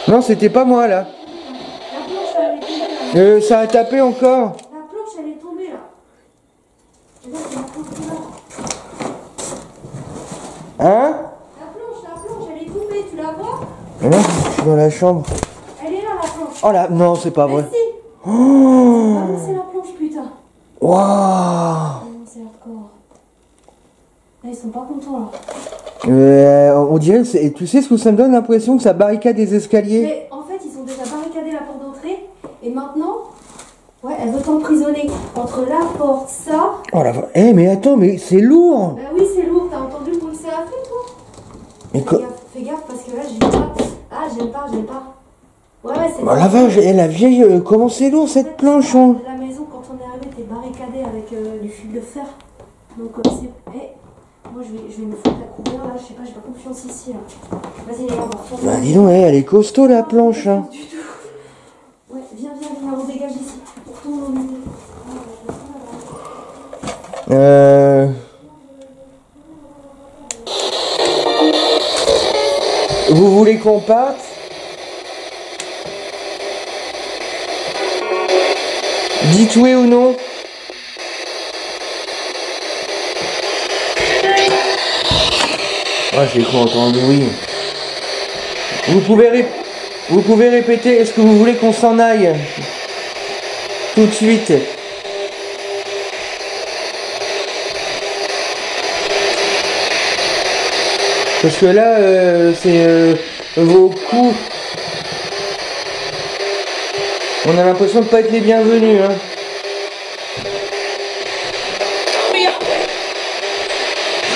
Non, c'était pas moi, là. La planche, elle est tombée, là. Ça a tapé encore. La planche, elle est tombée, là. Regarde, c'est la planche qui est là. Hein? La planche, elle est tombée, tu la vois? Mais non, je suis dans la chambre. Elle est là, la planche. Oh là, non, c'est pas vrai. Mais si. Oh. Ah non, c'est la planche, putain. Waouh. Ah non, c'est hardcore. Là, ils sont pas contents, là. On dirait, tu sais ce que ça me donne l'impression que ça barricade des escaliers. Mais en fait, ils ont déjà barricadé la porte d'entrée. Et maintenant, ouais, elle veut t'emprisonner. Entre la porte, ça. Oh la vache. Eh, mais attends, mais c'est lourd. Bah oui, c'est lourd. T'as entendu le bruit que ça a fait, toi? Mais Fais gaffe, parce que là, j'aime pas. Ah, j'aime pas. Ouais, c'est oh la vache, la vieille, comment c'est lourd cette planche, hein. La maison, quand on est arrivé, était barricadée avec du fil de fer. Donc, c'est. Moi, je vais me foutre à couvert là. Je sais pas, j'ai pas confiance ici là. Vas-y, les gars, on va retourner. Bah dis donc, elle est costaud la planche, hein. Du tout. Ouais, viens, on dégage ici. On retourne au milieu. Vous voulez qu'on parte? Dites oui ou non. Ah, j'ai cru entendre oui. Vous pouvez répéter, est-ce que vous voulez qu'on s'en aille? Tout de suite. Parce que là, c'est vos coups. On a l'impression de pas être les bienvenus, hein.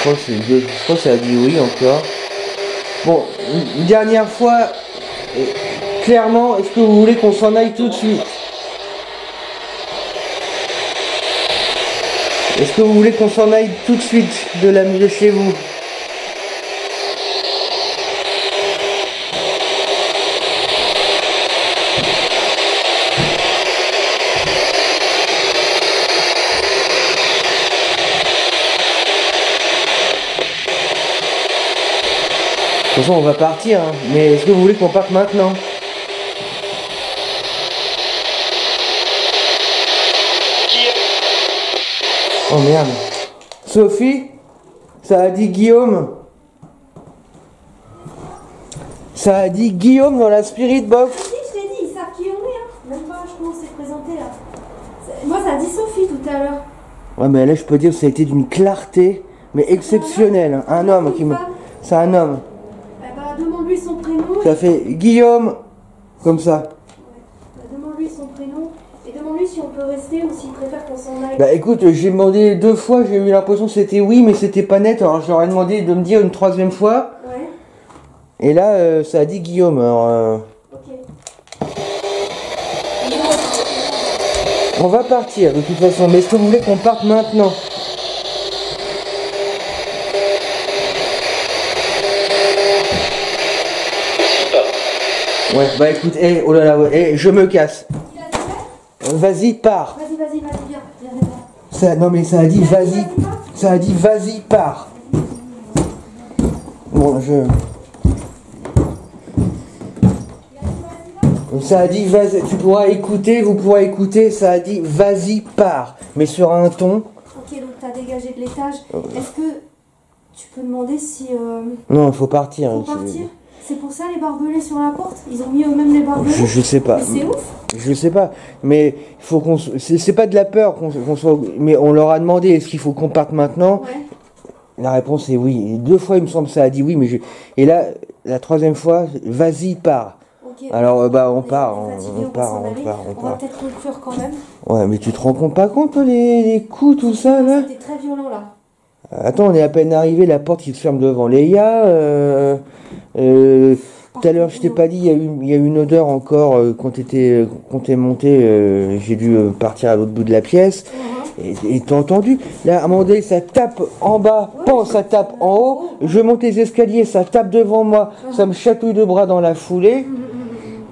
Je crois que ça a dit oui encore. Bon, une dernière fois, clairement, est-ce que vous voulez qu'on s'en aille tout de suite? Est-ce que vous voulez qu'on s'en aille tout de suite de chez vous? De toute façon, on va partir, hein. Mais est-ce que vous voulez qu'on parte maintenant? Oh merde. Sophie? Ça a dit Guillaume? Ça a dit Guillaume dans la Spirit Box? Si, je t'ai dit, ils savent qui on est, hein. Même pas, je commence à se présenter là. Moi, ça a dit Sophie tout à l'heure. Ouais, mais là, je peux dire que ça a été d'une clarté, mais exceptionnelle. Un homme qui me. C'est un homme. Demande-lui son prénom. Ça fait Guillaume, comme ça. Ouais. Demande-lui son prénom et demande-lui si on peut rester ou s'il préfère qu'on s'en aille. Bah écoute, j'ai demandé 2 fois, j'ai eu l'impression que c'était oui, mais c'était pas net. Alors j'aurais demandé de me dire une 3e fois. Ouais. Et là, ça a dit Guillaume. Alors, Ok. on va partir de toute façon. Mais est-ce que vous voulez qu'on parte maintenant? Ouais, bah écoute, oh là là, je me casse. Vas-y, pars. Vas-y, viens. Ça, non mais ça a dit vas-y. Ça a dit vas-y, pars. Bon, ça a dit vas-y, vous pourras écouter, ça a dit vas-y, pars. Mais sur un ton. Ok, donc t'as dégagé de l'étage. Est-ce que tu peux demander si... Non, il faut partir. Faut partir. C'est pour ça les barbelés sur la porte? Ils ont mis eux-mêmes les barbelés? Je sais pas. Mais c'est ouf. Je sais pas. Mais il faut qu'on... C'est pas de la peur qu'on soit... Mais on leur a demandé, est-ce qu'il faut qu'on parte maintenant? Ouais. La réponse est oui. Et 2 fois, il me semble, ça a dit oui. Et là, la 3e fois, vas-y, pars. Okay. Alors, bah, on part. On va peut-être conclure quand même. Ouais, mais tu te rends pas compte, toi, les coups, tout ça, là? C'était très violent, là. Attends, on est à peine arrivé, la porte qui se ferme devant Léa. Tout à l'heure, je t'ai pas dit, il y a eu une odeur encore quand t'es monté. J'ai dû partir à l'autre bout de la pièce. Et t'as entendu? Là, à un moment donné, ça tape en bas, ça tape en haut. Je monte les escaliers, ça tape devant moi. Ça me chatouille de bras dans la foulée.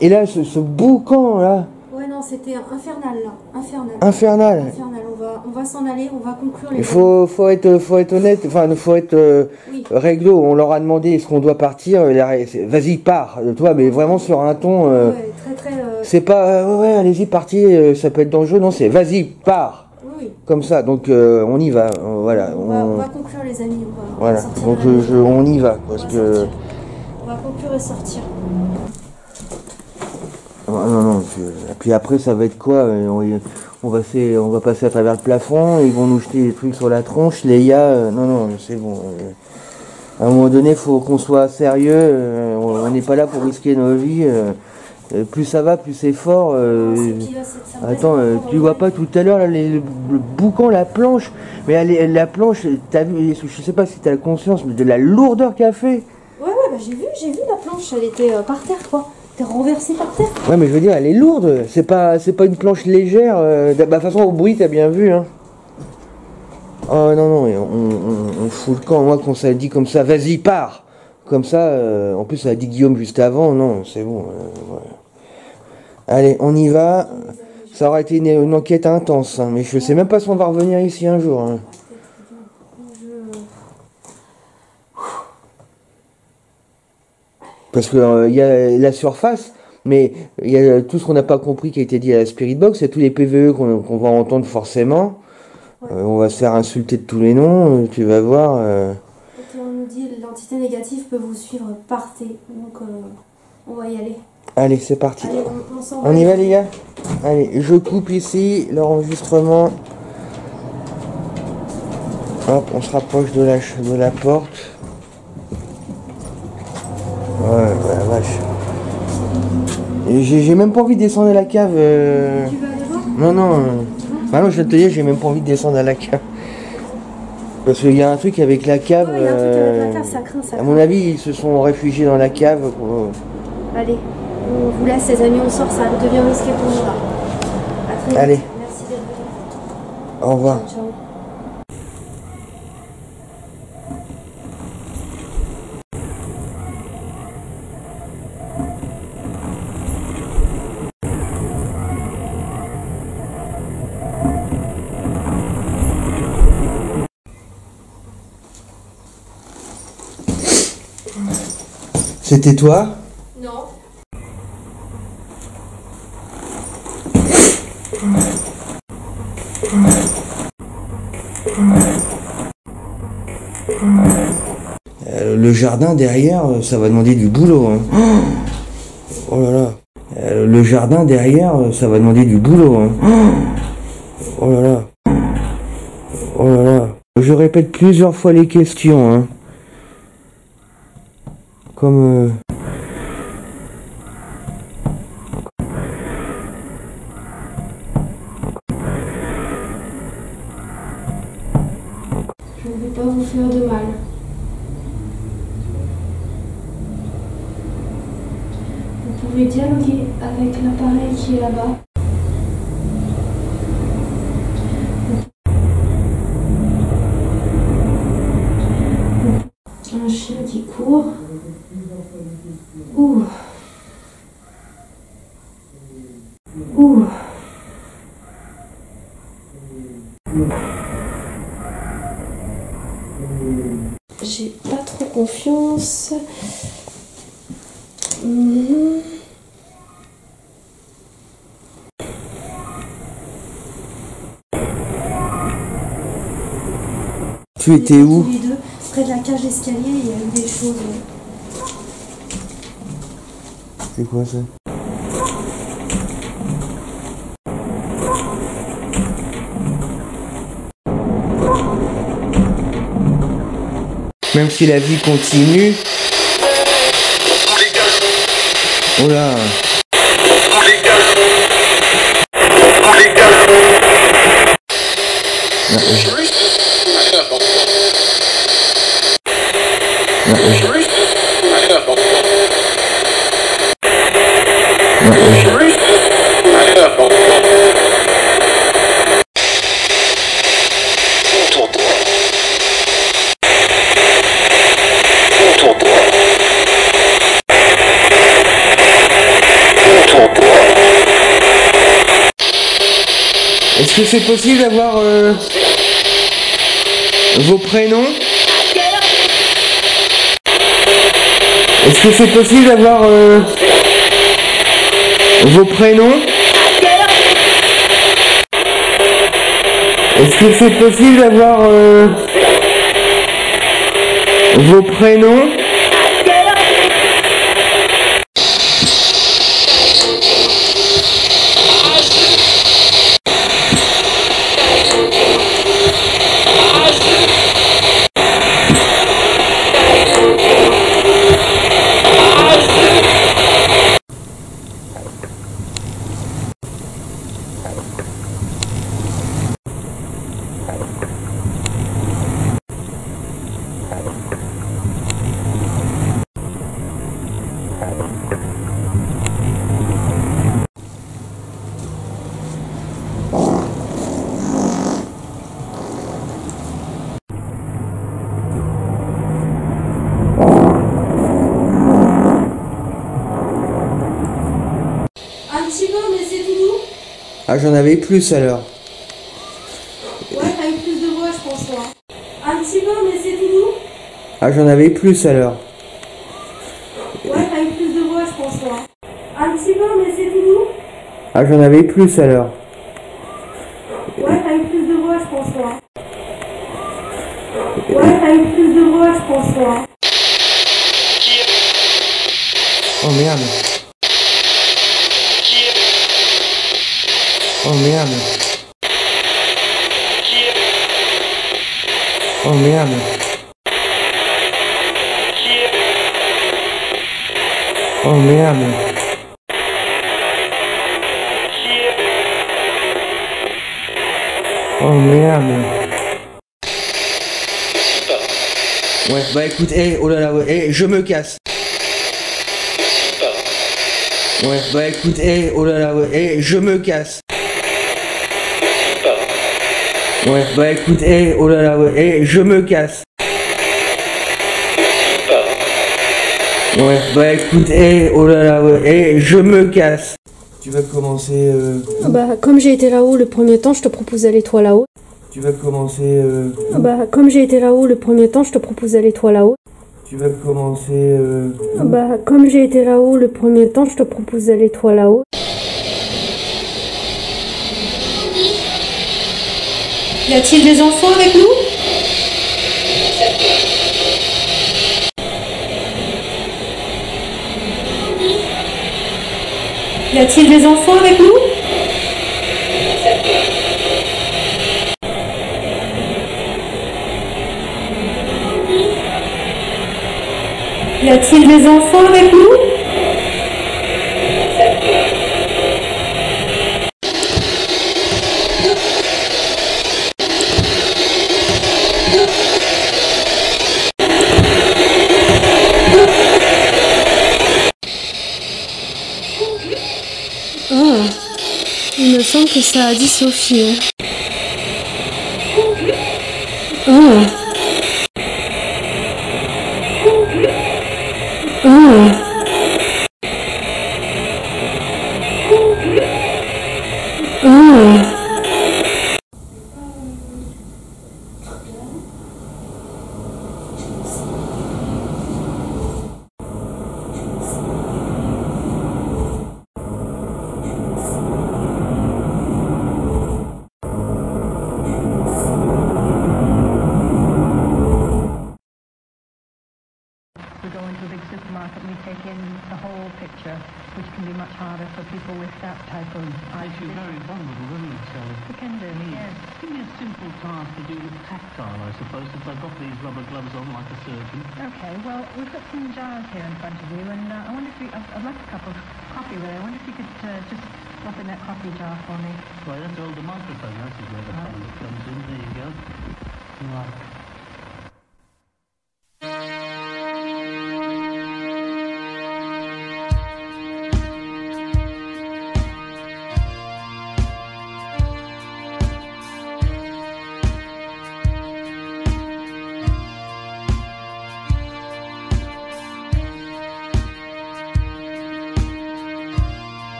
Et là, ce boucan, là. Ouais, non, c'était infernal là. Infernal. Infernal. Infernal. On va s'en aller, on va conclure les... Il faut être honnête, enfin, il faut être Oui. réglo. On leur a demandé est-ce qu'on doit partir. Vas-y, pars, toi, mais vraiment sur un ton. Ouais, très très... C'est pas, ouais, allez-y, partez, ça peut être dangereux. Non, c'est vas-y, pars. Oui, oui. Comme ça, donc on y va. Voilà. On va conclure les amis. On va Voilà. sortir Donc de la- on y va parce on va que. sortir. On va conclure et sortir. Non, non. Et puis après, ça va être quoi? On va passer à travers le plafond. Ils vont nous jeter des trucs sur la tronche. Non, non, c'est bon. À un moment donné, il faut qu'on soit sérieux. On n'est pas là pour risquer nos vies. Plus ça va, plus c'est fort. Attends, tu vois pas tout à l'heure là, le boucan, la planche. Mais la planche, t'as vu? Je sais pas si t'as conscience, mais de la lourdeur qu'a fait. Ouais, bah j'ai vu la planche, elle était par terre quoi. T'es renversée par terre. Ouais, mais je veux dire, elle est lourde. C'est pas une planche légère. De toute façon, au bruit, t'as bien vu, hein. Oh non, non, on fout le camp. Moi, quand ça dit comme ça, vas-y, pars. Comme ça, en plus, ça a dit Guillaume juste avant. Non, c'est bon. Ouais. Allez, on y va. Ça aura été une enquête intense, hein, mais je sais même pas si on va revenir ici un jour. Hein. Parce que y a la surface, mais il y a tout ce qu'on n'a pas compris qui a été dit à la Spirit Box, il y a tous les PVE qu'on va entendre forcément. Ouais. On va se faire insulter de tous les noms, tu vas voir. Et on nous dit l'entité négative peut vous suivre, partez. Donc on va y aller. Allez, c'est parti. Allez, on s'en va. On y va les gars? Allez, je coupe ici l'enregistrement. Hop, on se rapproche de la porte. Ouais, la vache. Et j'ai même pas envie de descendre à la cave. Tu veux aller voir? Non. Bah non, je vais te dire, j'ai même pas envie de descendre à la cave. Parce qu'il y a un truc avec la cave. Ouais, il y a un truc avec la cave, ça craint, ça À craint. mon avis, ils se sont réfugiés dans la cave. Allez, on vous laisse les amis, on sort, ça devient risqué pour nous là. À très vite. Allez. Merci d'être venus. Au revoir. Ciao, ciao. C'était toi? Non. Le jardin derrière, ça va demander du boulot. Hein. Oh là là. Le jardin derrière, ça va demander du boulot. Hein. Oh là là. Oh là là. Je répète plusieurs fois les questions. Hein. Comme... Je ne vais pas vous faire de mal. Vous pouvez dialoguer avec l'appareil qui est là-bas. Un chien qui court. Ouh. Ouh. J'ai pas trop confiance. Tu étais où? Tous les deux, près de la cage d'escalier, il y a eu des choses. C'est quoi ça? Même si la vie continue. Oh là. Est-ce que c'est possible d'avoir vos prénoms? Est-ce que c'est possible d'avoir vos prénoms? Est-ce que c'est possible d'avoir vos prénoms? Ah, j'en avais plus alors. Ouais, t'as eu plus de voix, je pense, toi. Un petit peu, mais c'est tout doux. Ah, j'en avais plus alors. Ouais, t'as eu plus de voix, je pense, toi. Un petit peu, mais c'est tout doux. Ah, j'en avais plus alors. Ouais, t'as eu plus de voix, je pense, toi. Ouais, t'as eu plus de voix, je pense, toi. Oh merde. Oh merde. Oh merde. Oh merde. Oh merde. Ouais, bah écoute, oh là là, ouais, je me casse. Ouais, bah écoute, oh là là, ouais, je me casse. Ouais, bah écoute, oh là là, ouais, je me casse. Ouais, bah écoute, oh là là, ouais, je me casse. Tu vas commencer Bah, comme j'ai été là-haut le premier temps, je te propose d'aller toi là-haut. Tu vas commencer Bah, comme j'ai été là-haut le premier temps, je te propose d'aller toi là-haut. Tu vas commencer Bah, comme j'ai été là-haut le premier temps, je te propose d'aller toi là-haut. Y a-t-il des enfants avec nous? Y a-t-il des enfants avec nous? Y a-t-il des enfants avec nous? Oh, il me semble que ça a dit Sophie. Oh. Oh. Oh. We go into a big supermarket and we take in the whole picture, which can be much harder for people with that type of eye. Makes you very vulnerable, doesn't it, Sally? It can do, yes. Give me a simple task to do with tactile, I suppose, since I've got these rubber gloves on like a surgeon. Okay, well, we've got some jars here in front of you, and I wonder if I'd like a cup of coffee with it. I wonder if you could just drop in that coffee jar for me. Right, that's all the microphone. That's where the phone comes in. There you go. Right.